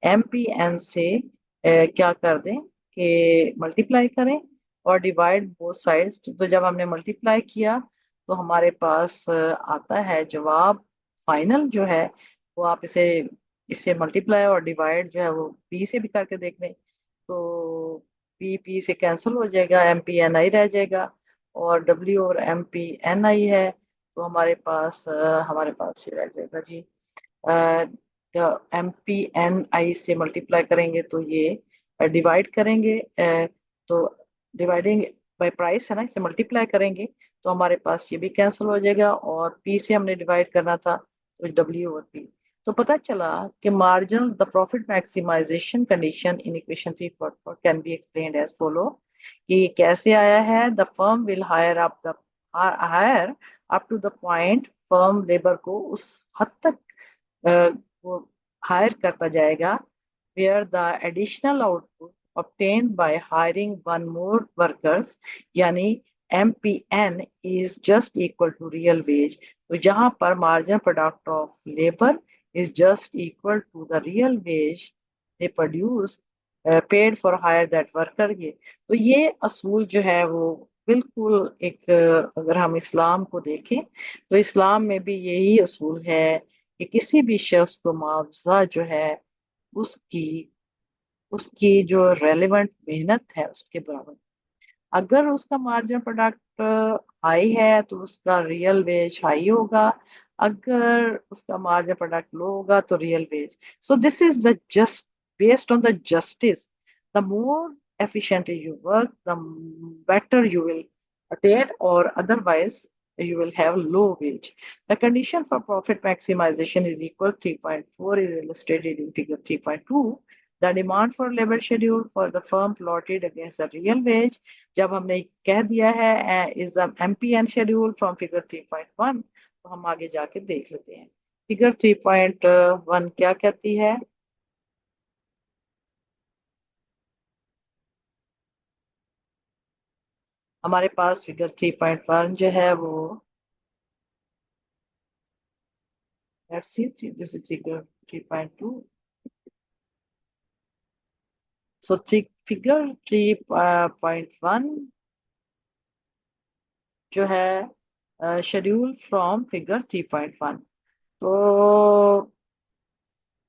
MPN से क्या कर दें कि मल्टीप्लाई करें और डिवाइड बोथ साइड्स, तो जब हमने मल्टीप्लाई किया तो हमारे पास आता है जवाब फाइनल जो है वो, आप इसे इससे मल्टीप्लाई और डिवाइड जो है वो P से भी करके देख लें, तो P से कैंसिल हो जाएगा, MPNI रह जाएगा और W और MPNI है, तो हमारे पास ये रह जाएगा जी। MPNI से मल्टीप्लाई करेंगे तो ये डिवाइड करेंगे, तो डिवाइडिंग बाय प्राइस है ना, इसे मल्टीप्लाई करेंगे तो हमारे पास ये भी कैंसिल हो जाएगा और P से हमने डिवाइड करना था तो W और P। तो पता चला कि marginal the profit maximisation condition in equation 3.4 can be explained as follow, कि कैसे आया है? The firm will hire up to the point, firm labour को उस हद तक वो हायर करता जाएगा where the additional output obtained by hiring one more workers, यानी MPN is just equal to real wage, तो जहां पर marginal product of labor is just equal to the real wage they produce paid for hire that worker। ये तो ये असूल जो है वो बिल्कुल एक अगर हम इस्लाम को देखें तो इस्लाम में भी यही असूल है कि किसी भी शख्स को मुआवजा जो है उसकी उसकी जो रेलेवेंट मेहनत है उसके बराबर। अगर उसका मार्जिन प्रोडक्ट हाई है तो उसका रियल वेज हाई होगा, अगर उसका मार्जिन प्रोडक्ट लो होगा तो real veg. So this is the just based on the justice, the more efficiently you work, the better you will attain, or otherwise you will have low wage. The condition for profit maximization is equal 3.4 is illustrated in figure 3.2. The demand for labor schedule for the firm plotted against the real wage, जब हमने कह दिया है is MPN schedule from figure 3.1, तो हम आगे जाके देख लेते हैं फिगर 3.1 क्या कहती है। हमारे पास फिगर 3.1 जो है वो, let's see this is figure 3.2। So figure 3.1 जो है शेड्यूल फ्रॉम फिगर 3.1, तो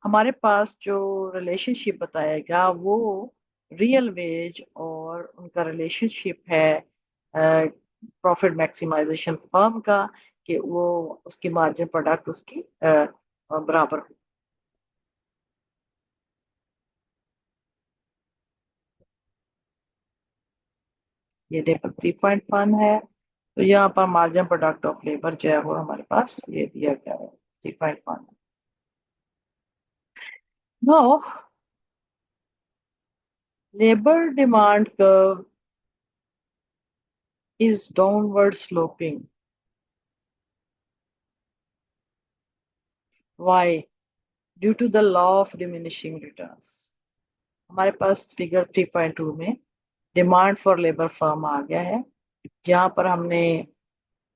हमारे पास जो रिलेशनशिप बताएगा वो रियल वेज और उनका रिलेशनशिप है प्रॉफिट मैक्सिमाइजेशन फर्म का, कि वो उसकी मार्जिन प्रोडक्ट उसकी बराबर हो। ये टेबल 3.1 है। तो यहाँ पर मार्जिन प्रोडक्ट ऑफ लेबर जो है वो हमारे पास ये दिया गया है 3.1। No, labour demand curve is downward sloping. Why? Due to the law of diminishing returns. हमारे पास फिगर 3.2 में डिमांड फॉर लेबर फर्म आ गया है, जहाँ पर हमने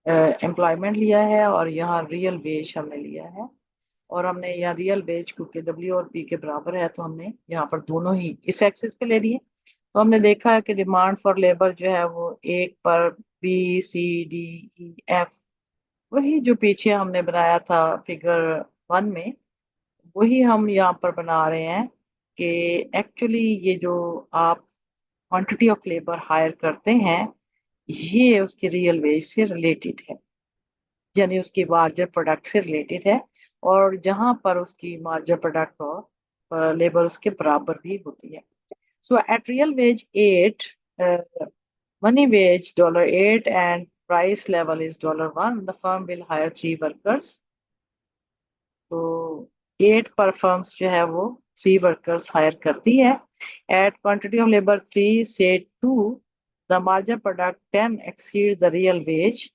एम्प्लॉयमेंट लिया है और यहाँ रियल वेज हमने लिया है। और हमने यहाँ रियल वेज क्योंकि डब्ल्यू और पी के बराबर है, तो हमने यहाँ पर दोनों ही इस एक्सिस पे ले लिए। तो हमने देखा है कि डिमांड फॉर लेबर जो है वो एक पर B C D E F, वही जो पीछे हमने बनाया था फिगर 1 में, वही हम यहाँ पर बना रहे हैं कि एक्चुअली ये जो आप क्वांटिटी ऑफ लेबर हायर करते हैं, ये उसकी रियल वेज से रिलेटेड है, यानी उसकी मार्जिन प्रोडक्ट से रिलेटेड है। और जहां पर उसकी मार्जिन प्रोडक्ट और लेबर उसके बराबर भी होती है। So at real wage 8, money wage $8 and price level is $1, the firm will hire 3 workers। तो 8 पर फर्म्स जो है वो 3 वर्कर्स हायर करती है। एट क्वांटिटी ऑफ लेबर 3 से 2, the margin product 10 exceed the real wage.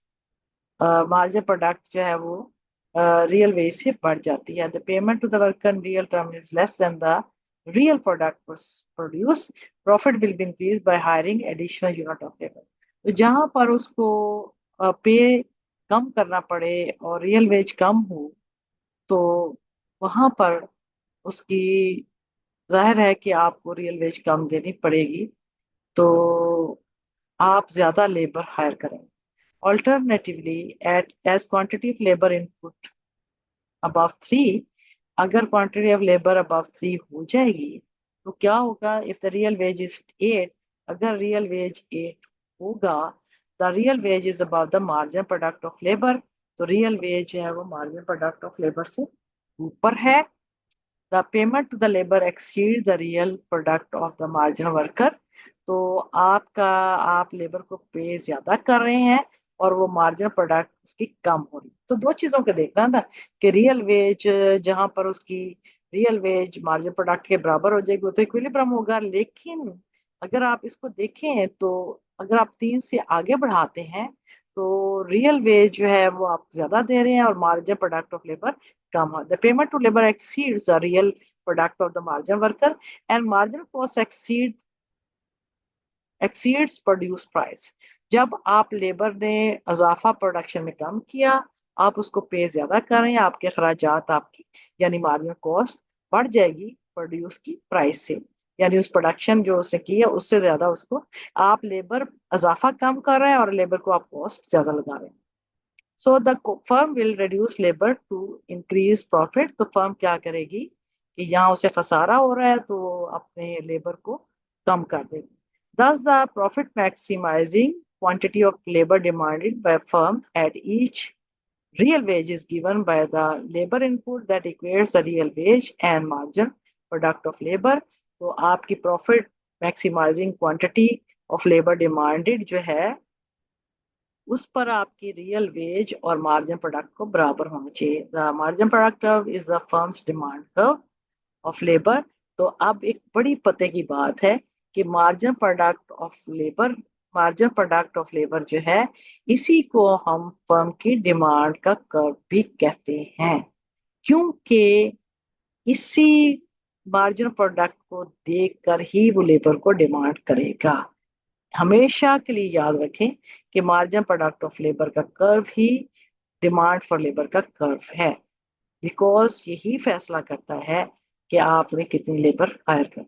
Margin product जो है वो रियल वेज से बढ़ जाती है। The payment to the worker in real term is less than the real product produce, profit will be increase by hiring additional unit of labour. तो जहां पर उसको पे कम करना पड़े और रियल वेज कम हो, तो वहां पर उसकी जाहिर है कि आपको रियल वेज कम देनी पड़ेगी, तो आप ज्यादा लेबर हायर करेंगे। Alternatively, at as quantity of labor input above 3, अगर quantity of labor above 3 हो जाएगी, तो क्या होगा? If the real wage is 8, अगर real wage 8 होगा, the real wage is above the margin product of labor, तो real wage जो है वो margin product of labor से ऊपर है। The payment to the labor exceed the real product of the marginal worker, तो आप लेबर को पे ज्यादा कर रहे हैं और वो मार्जिनल प्रोडक्ट उसकी कम हो रही। तो दो चीजों के देखना था कि रियल वेज जहां पर उसकी रियल वेज मार्जिनल प्रोडक्ट के बराबर हो जाएगी, वो तो इक्विलिब्रियम होगा। लेकिन अगर आप इसको देखें तो अगर आप 3 से आगे बढ़ाते हैं, तो रियल वेज जो है वो आप ज्यादा दे रहे हैं और मार्जिनल प्रोडक्ट ऑफ लेबर कम है। The payment to labour exceeds the real product of the marginal worker and marginal cost exceeds produce price. जब आप लेबर ने इजाफा प्रोडक्शन में कम किया, आप उसको पे ज्यादा कर रहे हैं, आपके अखराजात आपकी यानी मार्जिनल कॉस्ट बढ़ जाएगी प्रोड्यूस की प्राइस से, यानी उस प्रोडक्शन जो उसने की है उससे ज्यादा उसको आप लेबर इजाफा कम कर रहे हैं और लेबर को आप कॉस्ट ज्यादा लगा रहे हैं। So the firm will reduce labour to increase profit. तो फर्म क्या करेगी कि यहाँ उसे खसारा हो रहा है तो वो अपने लेबर को कम कर देगी। Thus, the profit maximizing quantity of labor demanded by firm at each real wage is given by the labor input that equates the real wage and margin product of labor। तो आपकी profit maximising quantity of labour demanded जो है उस पर आपकी real wage और margin product को बराबर होना चाहिए। The margin product curve is the firms demand curve of labour. तो अब एक बड़ी पते की बात है कि मार्जिन प्रोडक्ट ऑफ लेबर जो है, इसी को हम फर्म की डिमांड का कर्व भी कहते हैं, क्योंकि इसी मार्जिन प्रोडक्ट को देखकर ही वो लेबर को डिमांड करेगा। हमेशा के लिए याद रखें कि मार्जिन प्रोडक्ट ऑफ लेबर का कर्व ही डिमांड फॉर लेबर का कर्व है, बिकॉज यही फैसला करता है कि आपने कितनी लेबर हायर कर।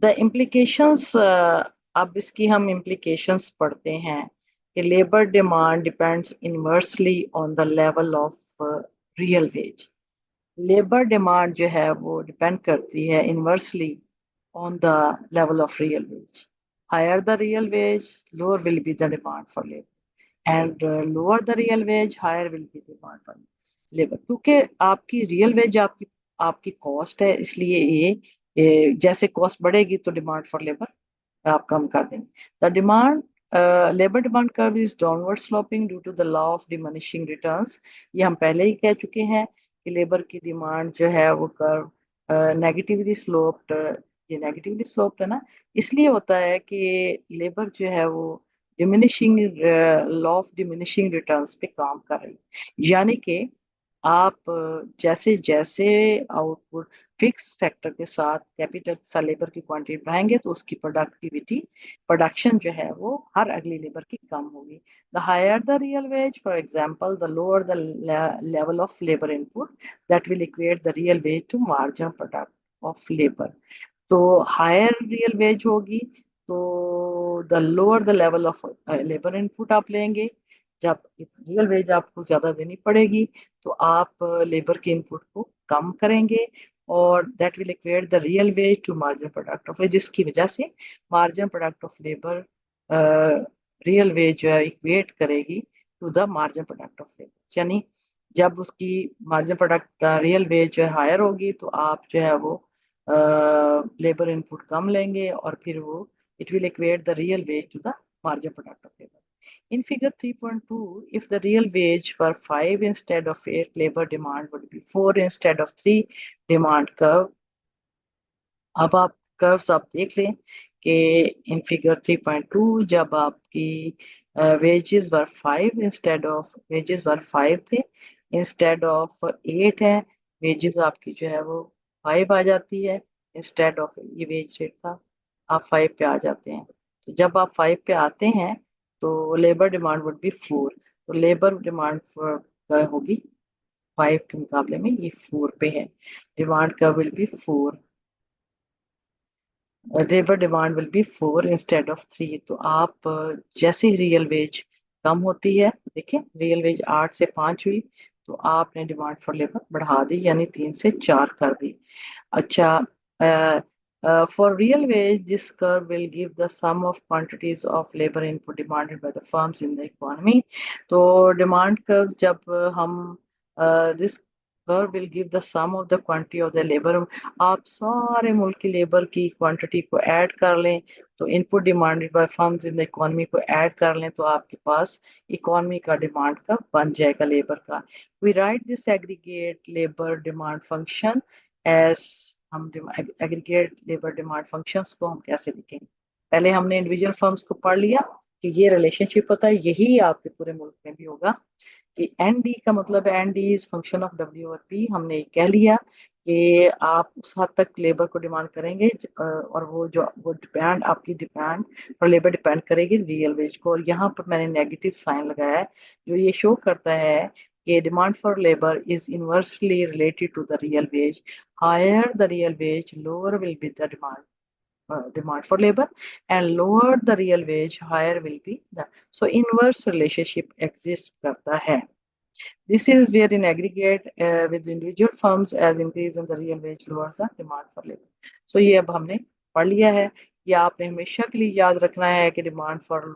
द इम्प्लीकेशंस, अब इसकी हम इम्प्लीकेशंस पढ़ते हैं कि labour demand depends inversely on the level of real wage. Labour demand जो है वो डिपेंड करती है inversely on the level of real wage. Higher the real wage, lower will be the demand for labour, and lower the real wage, higher will be demand for labour. क्योंकि आपकी real veg आपकी आपकी cost है, इसलिए ये जैसे cost बढ़ेगी तो डिमांड फॉर लेबर आप कम कर देंगे। The demand labour demand curve is downward sloping due to the law of diminishing returns. ये हम पहले ही कह चुके हैं कि लेबर की डिमांड जो है वो कर्व नेगेटिवली स्लोप्ड, ये नेगेटिवली स्लोप्ड है ना, इसलिए होता है कि लेबर जो है वो diminishing law of diminishing returns पे काम कर रही है। यानी कि आप जैसे जैसे आउटपुट फिक्स फैक्टर के साथ कैपिटल के साथ लेबर की क्वांटिटी बढ़ाएंगे तो उसकी प्रोडक्टिविटी प्रोडक्शन जो है वो हर अगली लेबर की कम होगी। The higher the real wage, for example, the lower the level of labour input, that will equate the real wage to marginal product of labour. तो हायर रियल वेज होगी तो the lower the level of labour input आप लेंगे। जब real veg आपको ज्यादा देनी पड़ेगी तो आप लेबर के इनपुट को कम करेंगे, और that will equate the real wage to marginal product of labour, जिसकी वजह से marginal product of labour real wage जो है इक्वेट करेगी to the marginal product of labour. यानी जब उसकी मार्जिनल प्रोडक्ट का रियल वेज जो है हायर होगी तो आप जो है वो लेबर इनपुट कम लेंगे, और फिर वो it will equate the real wage to the marginal product of labour. In figure 3.2, if the real wage were 5 instead of 8, labor demand would be 4 instead of 3 demand curve. अब आप curves आप देख लें कि इन फिगर 3.2 जब आपकी wages were 5 instead of 5 थे, instead of 8 है, वेजेस आपकी जो है वो 5 आ जाती है, इंस्टेड ऑफ ये वेज रेट था, आप 5 पे आ जाते हैं। तो जब आप 5 पे आते हैं तो लेबर डिमांड वुड बी 4, तो लेबर डिमांड होगी 5 के मुकाबले में ये 4 पे है, डिमांड का will be 4, labour demand will be 4 instead of 3। तो आप जैसे ही रियल वेज कम होती है, देखिए रियल वेज 8 से 5 हुई तो आपने डिमांड फॉर लेबर बढ़ा दी, यानी 3 से 4 कर दी। अच्छा, for real wage, this curve will give the sum of quantities of labor input demanded by the firms in the economy. तो demand curves जब हम this curve will give the sum of the quantity of the labor, आप सारे मुल्क की labour की quantity को add कर लें, तो input demanded by firms in the economy को ऐड कर लें तो आपके पास इकोनॉमी का डिमांड का बन जाएगा लेबर का। We write this aggregate labour demand function as, हम एग्रीगेट लेबर डिमांड फंक्शंस को हम कैसे लिखेंगे। पहले हमने इंडिविजुअल फर्म्स को पढ़ लिया कि ये रिलेशनशिप होता है, यही आपके पूरे मुल्क में भी होगा कि एन डी का मतलब है N D is function of W और पी। हमने कह लिया कि आप उस हद तक लेबर को डिमांड करेंगे और वो डिपेंड आपकी डिमांड और लेबर डिपेंड करेगी रियल वेज को। और यहाँ पर मैंने नेगेटिव साइन लगाया है जो ये शो करता है कि demand for labour is inversely related to the real wage. Higher the real wage, lower will be the demand for labor, and lower the real wage, higher will be the, so inverse relationship exists करता है। This is where in aggregate with individual firms as increase in the real wage lowers the demand for labor। So ये अब हमने पढ़ लिया है, ये आपने हमेशा के लिए याद रखना है कि demand for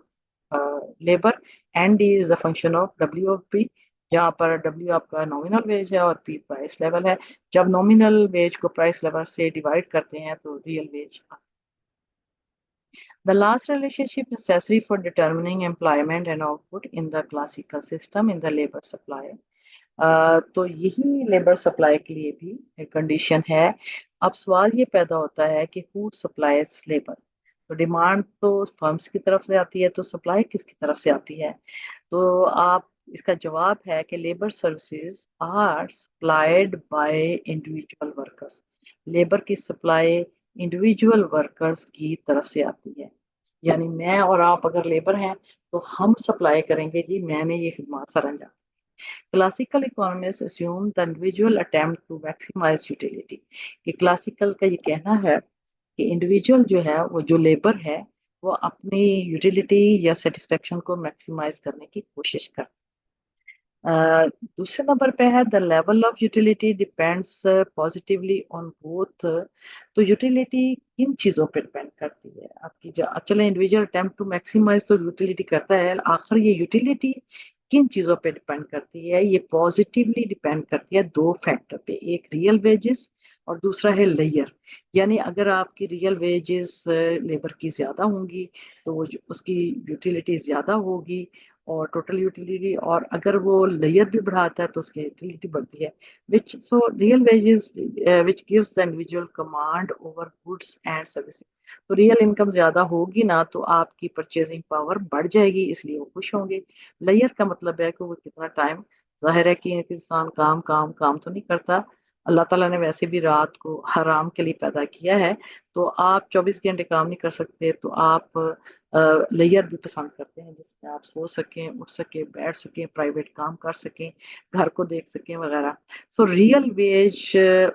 labour and D is the function of W of P, जहाँ पर डब्ल्यू आपका नॉमिनल वेज है और पी प्राइस लेवल है। जब नॉमिनल वेज को प्राइस लेवल से डिवाइड करते हैं तो real veg. The last relationship necessary for determining employment and output in the classical system in the labor supply। तो यही लेबर सप्लाई के लिए भी एक कंडीशन है। अब सवाल ये पैदा होता है कि हु सप्लाइज लेबर, तो डिमांड तो फर्म्स की तरफ से आती है तो सप्लाई किसकी तरफ से आती है। तो आप इसका जवाब है कि labour services are supplied by individual workers. Labour की सप्लाई इंडिविजुअल वर्कर्स की तरफ से आती है, यानी मैं और आप अगर लेबर हैं तो हम सप्लाई करेंगे जी, मैंने ये खिदमत सर अंजाम। Classical economist assume the individual attempt to maximize utility। कि क्लासिकल का ये कहना है कि इंडिविजुअल जो है वो जो लेबर है वो अपनी यूटिलिटी या सेटिस्फेक्शन को मैक्सिमाइज करने की कोशिश करते हैं। दूसरे नंबर पे है the level of utility depends positively on both. तो यूटिलिटी किन चीजों पे डिपेंड करती है आपकी, जो चले इंडिविजुअल अटेम्प्ट टू मैक्सिमाइज तो यूटिलिटी करता है, आखिर ये यूटिलिटी किन चीजों पे डिपेंड करती है, ये पॉजिटिवली डिपेंड करती है दो फैक्टर पे, एक रियल वेजेस और दूसरा है लेयर। यानी अगर आपकी रियल वेजेस लेबर की ज्यादा होंगी तो उसकी यूटिलिटी ज्यादा होगी और टोटल यूटिलिटी, और अगर वो लेयर भी बढ़ाता है तो उसकी यूटिलिटी बढ़ती है। Which so real wages which gives the individual command over goods and services. तो रियल इनकम ज्यादा होगी ना तो आपकी परचेजिंग पावर बढ़ जाएगी, इसलिए वो खुश होंगे। लेयर का मतलब है कि वो कितना टाइम, जाहिर है कि एक इंसान काम काम काम तो नहीं करता, अल्लाह ताला ने वैसे भी रात को हराम के लिए पैदा किया है। तो आप 24 घंटे काम नहीं कर सकते, तो आप लेयर भी पसंद करते हैं जिसमें आप सो सकें, उठ सकें, बैठ सकें, प्राइवेट काम कर सकें, घर को देख सकें वगैरह। सो रियल वेज,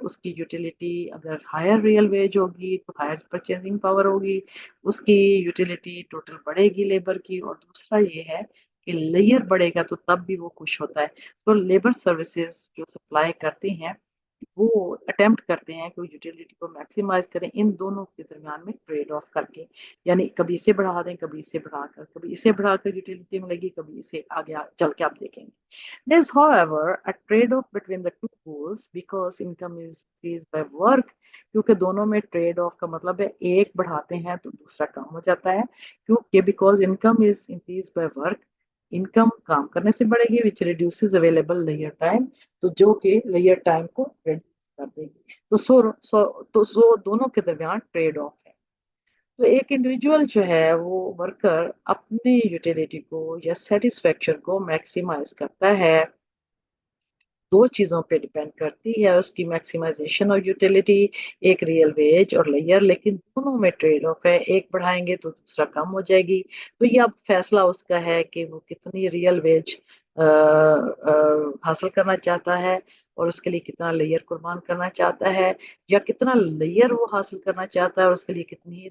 उसकी यूटिलिटी अगर हायर रियल वेज होगी तो हायर परचेजिंग पावर होगी, उसकी यूटिलिटी टोटल बढ़ेगी लेबर की। और दूसरा ये है कि लेयर बढ़ेगा तो तब भी वो खुश होता है। तो लेबर सर्विसेज जो सप्लाई करते हैं वो अटेम्प्ट करते हैं कि यूटिलिटी को मैक्सिमाइज करें इन दोनों के दरमियान में ट्रेड ऑफ करके, यानी कभी इसे बढ़ा दें, कभी इसे बढ़ाकर, कभी इसे बढ़ाकर यूटिलिटी मिलेगी, कभी इसे आगे चल के आप देखेंगे। There is, however, a trade-off between the two goals because income is increased by work। क्योंकि दोनों में ट्रेड ऑफ का मतलब है एक बढ़ाते हैं तो दूसरा कम हो जाता है। क्योंकि because income is increase by work, income काम करने से बढ़ेगी, विच रिड्यूसेस अवेलेबल लेयर टाइम, तो जो कि लेयर टाइम को रिड्यूस कर देगी। तो दोनों के दरमियान ट्रेड ऑफ है। तो एक इंडिविजुअल जो है वो वर्कर अपनी यूटिलिटी को या सेटिस्फेक्शन को मैक्सिमाइज करता है, दो चीजों पे डिपेंड करती है उसकी मैक्सिमाइजेशन और यूटिलिटी, एक रियल वेज और लेयर, लेकिन दोनों में ट्रेड ऑफ है, एक बढ़ाएंगे तो दूसरा कम हो जाएगी। तो ये अब फैसला उसका है कि वो कितनी रियल वेज हासिल करना चाहता है और उसके लिए कितना लेयर कुर्बान करना चाहता है, या कितना लेयर वो हासिल करना चाहता है और उसके लिए कितनी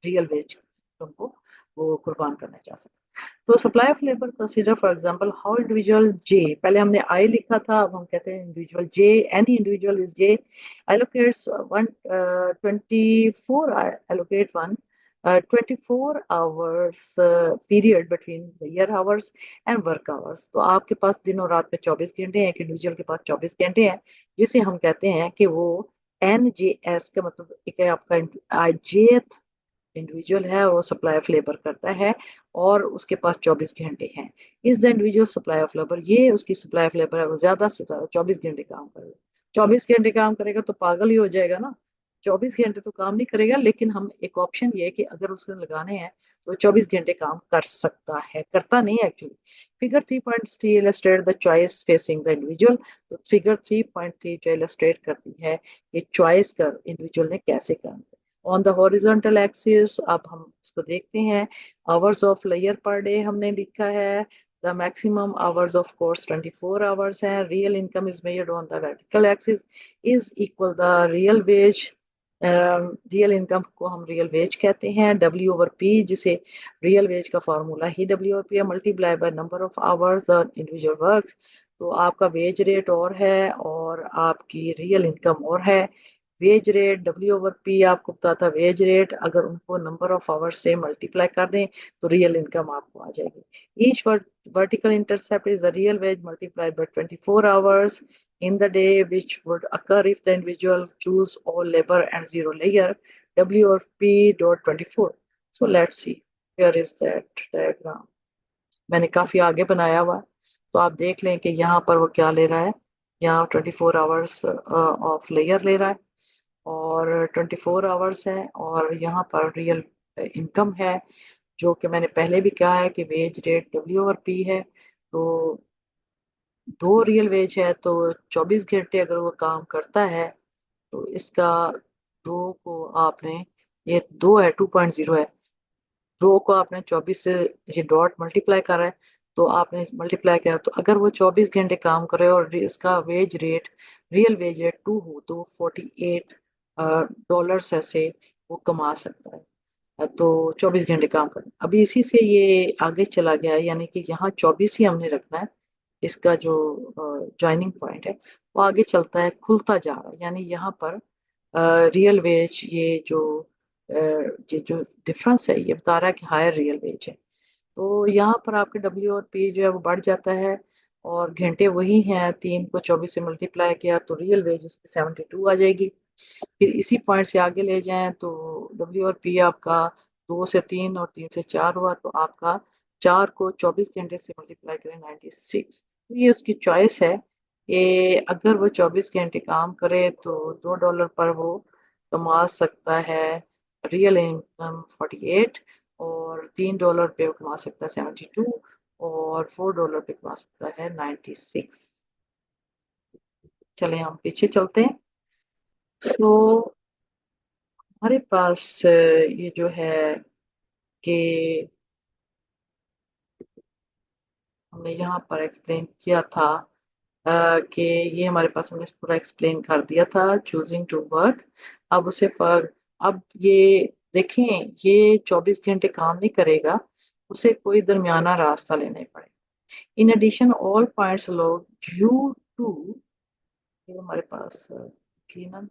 रियल वेज को वो कुर्बान करना चाहता है। तो supply of labour consider for example how individual J, पहले हमने आई लिखा था, अब हम कहते हैं individual J, any individual is J allocates one 24 allocate one 24 hours period between the year hours and work hours। तो आपके पास दिन और रात में 24 घंटे हैं, एक इंडिविजुअल के पास 24 घंटे हैं, जिसे हम कहते हैं कि वो एन जे एस का मतलब एक है आपका जे इंडिविजुअल है और वो सप्लाई ऑफ लेबर करता है और उसके पास 24 घंटे हैं। Is the individual supply of labour, ये उसकी सप्लाई ऑफ लेबर है, वो ज्यादा से ज्यादा 24 घंटे काम करेगा। 24 घंटे काम करेगा तो पागल ही हो जाएगा ना, 24 घंटे तो काम नहीं करेगा, लेकिन हम एक ऑप्शन ये है कि अगर उसको लगाने हैं तो 24 घंटे काम कर सकता है, करता नहीं है actually. Figure 3.3 illustrate the choice facing the individual. तो फिगर 3.3 जो इलस्ट्रेट करती है ये चॉइस कर इंडिविजुअल ने कैसे करना है। ऑन द हॉरिजॉन्टल एक्सिस अब हम इसको देखते हैं, आवर्स ऑफ लेयर पर डे हमने लिखा है, the maximum hours of course 24 hours है, real income is measured on the vertical axis is equal the real wage. Real income को हम रियल वेज कहते हैं, डब्ल्यू ओवर पी, जिसे रियल वेज का फॉर्मूला ही डब्ल्यू ओवर पी है, multiply by number of hours individual works. तो आपका वेज रेट और है और आपकी रियल इनकम और है। Wage rate W over P आपको बताता है वेज रेट, अगर उनको नंबर ऑफ आवर्स से मल्टीप्लाई कर दें तो रियल इनकम आपको आ जाएगी। Each vertical intercept is the real veg multiplied by 24 hours in the day which would occur if the individual choose all labor and zero layer, W of P dot 24। So let's see, here is that diagram, मैंने काफी आगे बनाया हुआ है, तो आप देख लें कि यहाँ पर वो क्या ले रहा है। यहाँ 24 आवर्स ऑफ लेयर ले रहा है और 24 आवर्स है, और यहाँ पर रियल इनकम है जो कि मैंने पहले भी कहा है कि वेज रेट डब्ल्यू और पी है। तो दो रियल वेज है तो 24 घंटे अगर वो काम करता है तो इसका दो को आपने, ये दो है 2.0 है, दो को आपने 24 से ये डॉट मल्टीप्लाई कर रहा है तो आपने मल्टीप्लाई किया, तो अगर वो 24 घंटे काम करे और इसका wage rate real wage rate 2 हो तो 48 डॉलर्स ऐसे वो कमा सकता है। तो 24 घंटे काम करना। अभी इसी से ये आगे चला गया है, यानी कि यहाँ 24 ही हमने रखना है। इसका जो ज्वाइनिंग पॉइंट है वो आगे चलता है, खुलता जा रहा है। यानी यहाँ पर रियल वेज, ये जो डिफरेंस है ये बता रहा है कि हायर रियल वेज है। तो यहाँ पर आपके डब्ल्यू और पी जो है वो बढ़ जाता है, और घंटे वही हैं। 3 को 24 से मल्टीप्लाई किया तो रियल वेज उसकी 72 आ जाएगी। फिर इसी पॉइंट से आगे ले जाएं तो डब्ल्यू और पी आपका 2 से 3 और 3 से 4 हुआ, तो आपका 4 को 24 घंटे से मल्टीप्लाई करें 96। तो ये उसकी चॉइस है कि अगर वो 24 घंटे काम करे तो $2 पर वो कमा सकता है रियल इनकम 48, और $3 पे वो कमा सकता है 72, और $4 पे कमा सकता है 96। चले हम पीछे चलते हैं। सो हमारे पास ये जो है कि हमने यहाँ पर एक्सप्लेन किया था कि ये हमारे पास हमने पूरा एक्सप्लेन कर दिया था चूजिंग टू वर्क। अब उसे पर अब ये देखें, ये 24 घंटे काम नहीं करेगा, उसे कोई दरमियाना रास्ता लेना ही पड़ेगा। In addition all points along U two, ये हमारे पास की ना,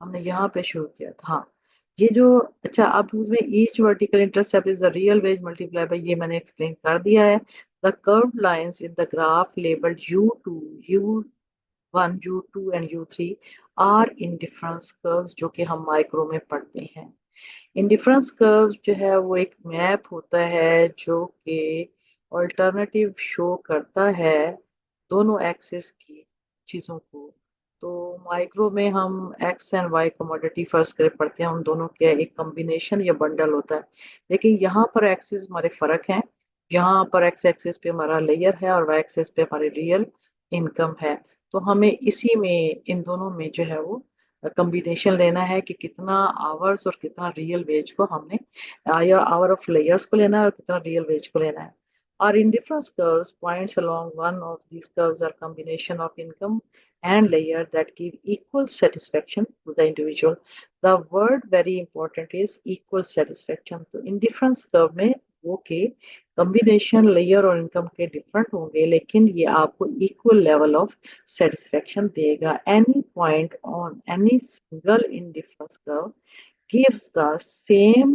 हमने यहाँ पे शुरू किया था। हाँ, ये जो, अच्छा अब उसमें each vertical intercept is the real wage multiply by, ये मैंने एक्सप्लेन कर दिया है। The curved lines in the graph labelled U2, U1, U2 and U3 are indifference curves, जो कि हम माइक्रो में पढ़ते हैं। इंडिफरेंस कर्व जो है वो एक मैप होता है जो कि ऑल्टरनेटिव शो करता है दोनों एक्सिस की चीज़ों को। तो माइक्रो में हम X and Y commodity first करे पढ़ते हैं, उन दोनों के एक कॉम्बिनेशन या बंडल होता है। लेकिन यहाँ पर एक्सिस हमारे फर्क हैं। यहाँ पर एक्स एक्सिस पे हमारा लेयर है और वाई एक्सिस पे हमारी रियल इनकम है। तो हमें इसी में, इन दोनों में जो है वो कॉम्बिनेशन लेना है कि कितना आवर्स और कितना रियल वेज को हमने, या आवर ऑफ लेयर्स को लेना है और कितना रियल वेज को लेना है। और in difference curves points along one of these curves are combination of income and layer that give equal satisfaction to the individual. The word very important is equal satisfaction. तो in difference curve में वो के combination layer और income के different होंगे, लेकिन ये आपको इक्वल लेवल ऑफ satisfaction देगा। Any point on any single indifference curve gives the same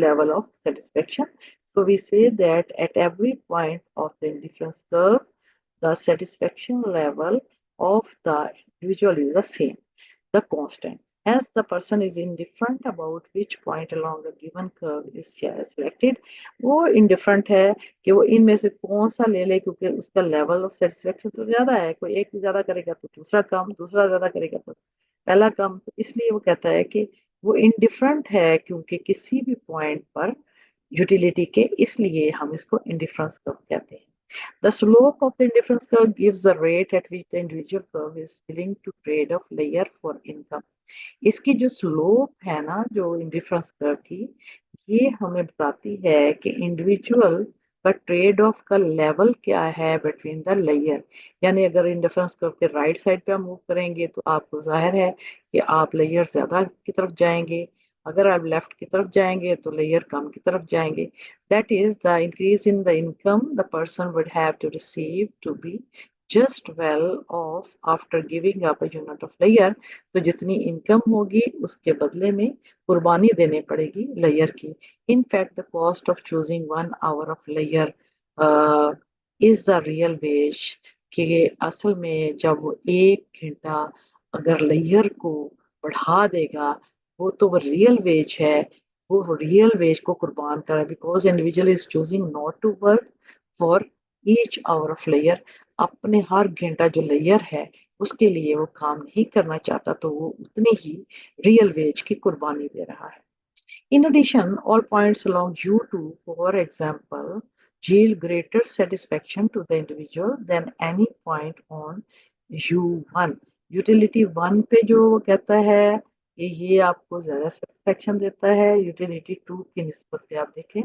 level of satisfaction. So we say that at every point of the indifference curve, the satisfaction level of the individual is the same, the constant. As the person is indifferent about which point along the given curve is selected, वो indifferent है कि वो इनमें से कौन सा ले ले, क्योंकि उसका लेवल ऑफ सेटिस्फेक्शन तो ज्यादा है। कोई एक ज्यादा करेगा तो दूसरा कम, दूसरा ज्यादा करेगा तो पहला कम। तो इसलिए वो कहता है कि वो इंडिफरेंट है क्योंकि किसी भी पॉइंट पर यूटिलिटी के, इसलिए हम इसको इंडिफरेंस कर्व कहते हैं। The slope of the indifference curve gives the rate at which the individual curve is willing to trade off layer for income. इसकी जो स्लोप है ना, जो इंडिफरेंस कर्व की, ये हमें बताती है कि इंडिविजुअल का ट्रेड ऑफ का लेवल क्या है बिटवीन द लेयर। यानी अगर इंडिफरेंस कर्व के राइट साइड पे हम मूव करेंगे तो आपको जाहिर है कि आप लेयर ज्यादा की तरफ जाएंगे, अगर आप लेफ्ट की तरफ जाएंगे तो लेयर कम की तरफ जाएंगे। That is the increase in the income the person would have to receive to be just well off after giving up a unit of लेयर। तो जितनी इनकम होगी उसके बदले में कुर्बानी देनी पड़ेगी लेयर की। In fact the cost of choosing 1 our of layer is the real veg, कि असल में जब वो 1 घंटा अगर लेयर को बढ़ा देगा, वो तो वो रियल वेज है। वो रियल वेज को कुर्बान कर, because individual is choosing not to work for each hour of लेयर। अपने हर घंटा जो लेयर है उसके लिए वो काम नहीं करना चाहता, तो वो उतनी ही रियल वेज की कुर्बानी दे रहा है। In addition, all points along U2, for example, yield greater satisfaction to the individual than any point on U1. Utility 1 पे जो वो कहता है कि ये आपको ज्यादा सेटिस्फेक्शन देता है, यूटिलिटी 2 की निस्बत पे आप देखें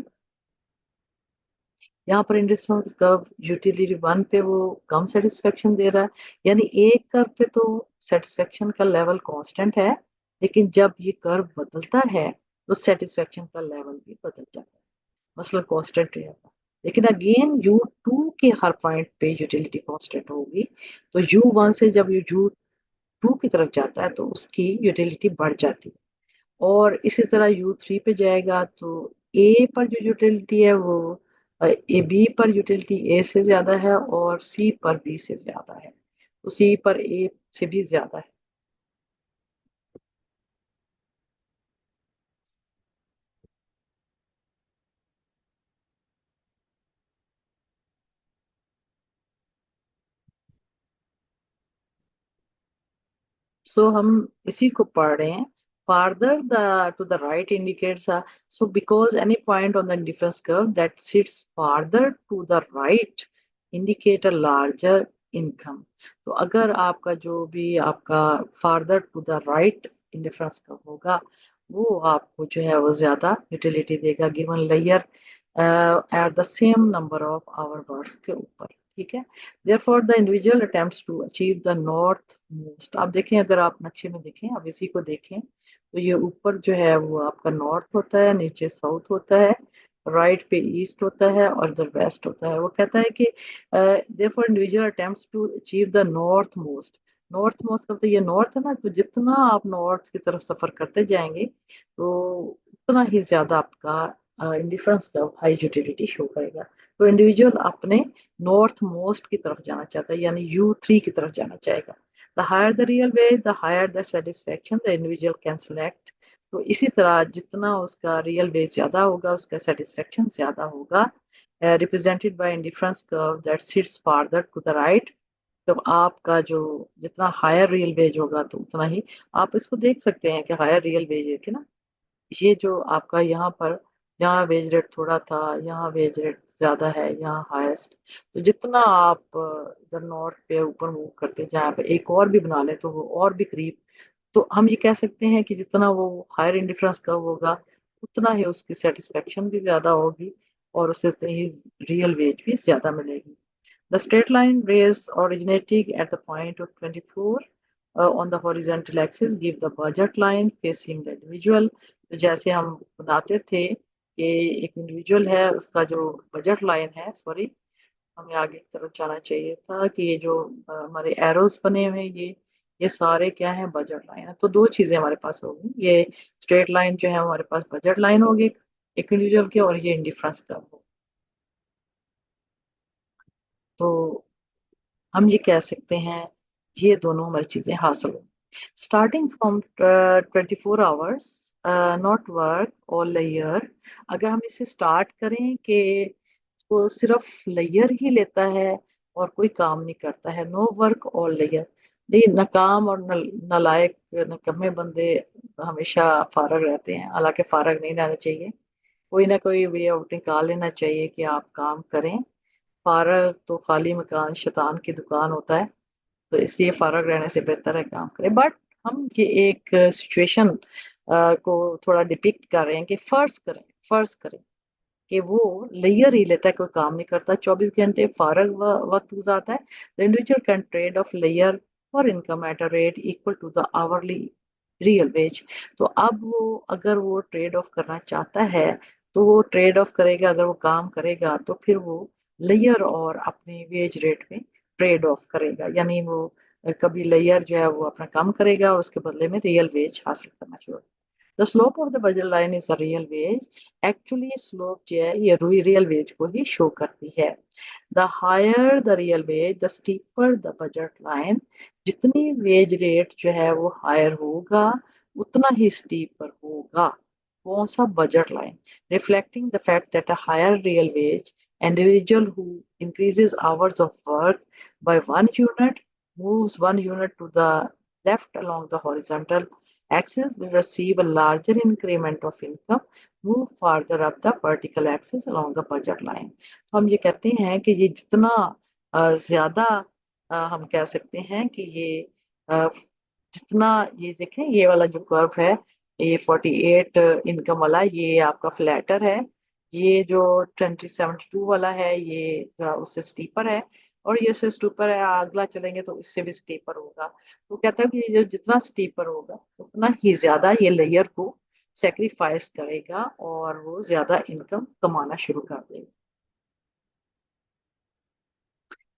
यहाँ पर इंडस्ट्रियल कर्व यूटिलिटी 1 पे वो कम सेटिस्फेक्शन दे रहा है। यानी एक कर्व पे तो सेटिस्फेक्शन का लेवल कांस्टेंट है, लेकिन जब ये कर्व बदलता है तो सेटिस्फेक्शन का लेवल भी बदल जाता है, मसला कांस्टेंट रहेगा। लेकिन अगेन U2 के हर पॉइंट पे यूटिलिटी कांस्टेंट होगी। तो U1 से जब U2 की तरफ जाता है तो उसकी यूटिलिटी बढ़ जाती है। और इसी तरह U3 पे जाएगा तो ए पर जो यूटिलिटी है वो ए बी पर यूटिलिटी ए से ज्यादा है और सी पर बी से ज्यादा है, तो सी पर ए से भी ज्यादा है। सो हम इसी को पढ़ रहे हैं। Farther the to the right indicates so because any point on the difference curve that sits farther to the right indicate a larger income. तो अगर आपका जो भी आपका farther to the right indifference curve होगा वो आपको जो है वो ज्यादा यूटिलिटी देगा गिवन लेयर at the same number of hour birds के ऊपर। ठीक है। Therefore, the individual attempts to achieve the northmost। आप देखें, अगर आप नक्शे में देखें, आप इसी को देखें तो ये ऊपर जो है वो आपका नॉर्थ होता है, नीचे साउथ होता है, राइट पे ईस्ट होता है और इधर वेस्ट होता है। वो कहता है कि therefore individual attempts to achieve the northmost। North most का तो ये नॉर्थ है ना, तो जितना आप नॉर्थ की तरफ सफर करते जाएंगे तो उतना ही ज्यादा आपका इंडिफरेंस का हाई यूटिलिटी शो करेगा। तो इंडिविजुअल अपने नॉर्थ मोस्ट की तरफ जाना चाहता है, यानी U3 की तरफ जाना चाहेगा। The higher the real wage the higher the satisfaction the individual can select. तो इसी तरह जितना उसका रियल वेज ज्यादा होगा उसका सेटिस्फेक्शन ज्यादा होगा, represented by indifference curve that sits farther to the right. तो आपका जो जितना हायर रियल वेज होगा तो उतना ही आप इसको देख सकते हैं कि हायर रियल वेज है कि ना, ये जो आपका यहाँ पर, यहाँ वेज रेट थोड़ा था, यहाँ वेज रेट ज्यादा है, यहाँ हाईएस्ट। तो जितना आप इधर नॉर्थ पे ऊपर मूव करते जाए, यहाँ पे एक और भी बना ले तो वो और भी करीब। तो हम ये कह सकते हैं कि जितना वो हायर इंडिफरेंस कर्व होगा उतना ही उसकी सेटिस्फेक्शन भी ज्यादा होगी और उसे उतनी ही रियल वेज भी ज्यादा मिलेगी। The straight line rays originating at the point of 24 on the horizontal axis give the budget line facing the individual। तो जैसे हम बताते थे कि एक इंडिविजुअल है उसका जो बजट लाइन है, सॉरी हमें आगे की तरफ जाना चाहिए था कि ये जो हमारे एरोज बने हुए हैं ये सारे क्या है, बजट लाइन है। तो दो चीजें हमारे पास होगी, ये स्ट्रेट लाइन जो है हमारे पास बजट लाइन होगी एक इंडिविजुअल की, और ये इंडिफरेंस कर्व होगी। तो हम ये कह सकते हैं ये दोनों हमारी चीजें हासिल हो। Starting from 24 hours not work all year. अगर हम इसे स्टार्ट करें कि वो सिर्फ लेयर ही लेता है और कोई काम नहीं करता है, नो वर्क ऑल लेयर। नहीं, नाकाम और नालायक नकम्मे बंदे हमेशा फारग रहते हैं, हालांकि फारग नहीं रहना चाहिए, कोई ना कोई वे आउट निकाल लेना चाहिए कि आप काम करें। फारग तो खाली मकान शैतान की दुकान होता है, तो इसलिए फारग रहने से बेहतर है काम करें। बट हम ये एक सिचुएशन को थोड़ा डिपिक्ट कर रहे हैं कि फर्ज करें कि वो लेयर ही लेता है, कोई काम नहीं करता, 24 घंटे फारग वक्त गुजारता है। The individual can trade off लेयर और income at a rate equal to the hourly real wage. तो अब वो अगर वो ट्रेड ऑफ करना चाहता है तो वो ट्रेड ऑफ करेगा, अगर वो काम करेगा तो फिर वो लेयर और अपनी वेज रेट में ट्रेड ऑफ करेगा, यानी वो कभी लेयर जो है वो अपना काम करेगा और उसके बदले में रियल वेज हासिल करना शुरू। The slope of the budget line is a real veg. Actually slope जो है ये रियल वेज को ही शो करती है। The higher the real wage the steeper the budget line. जितनी वेज रेट जो है वो हायर होगा उतना ही स्टीपर होगा कौन सा, budget line. Reflecting the fact that a higher real wage individual who increases hours of work by 1 unit moves 1 unit to the left along the horizontal axis will receive a larger increment of income move farther up the vertical axis along the budget line। तो हम ये कहते हैं कि ये जितना ज्यादा हम कह सकते हैं कि ये जितना, ये देखें ये वाला जो कर्व है ये 48 इनकम वाला ये आपका फ्लैटर है, ये जो 2072 वाला है ये जरा उससे स्टीपर है, और ये से स्टीपर है, अगला चलेंगे तो इससे भी स्टीपर होगा। तो कहता है कि ये जो जितना स्टीपर होगा तो उतना ही ज्यादा ये लेयर को सेक्रीफाइस करेगा और वो ज्यादा इनकम कमाना शुरू कर देगा.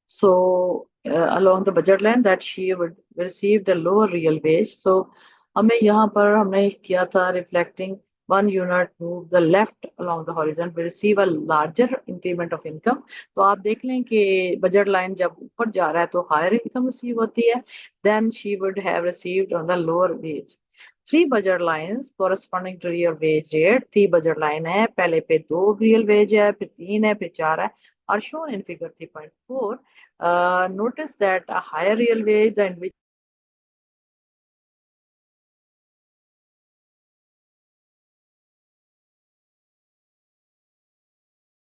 So, along the budget line that she would receive the lower real wage. So, हमें यहाँ पर हमने किया था reflecting one unit move the left along the horizon we receive a larger increment of income. तो आप देख लें कि budget line जब ऊपर जा रहा है तो higher income receive होती है. Then she would have received on the lower wage. Three budget lines corresponding to real wage rate. Three budget line है, पहले पे दो real wage है, फिर तीन है, फिर चार है. Are shown in figure 3.4. Notice that a higher real wage, the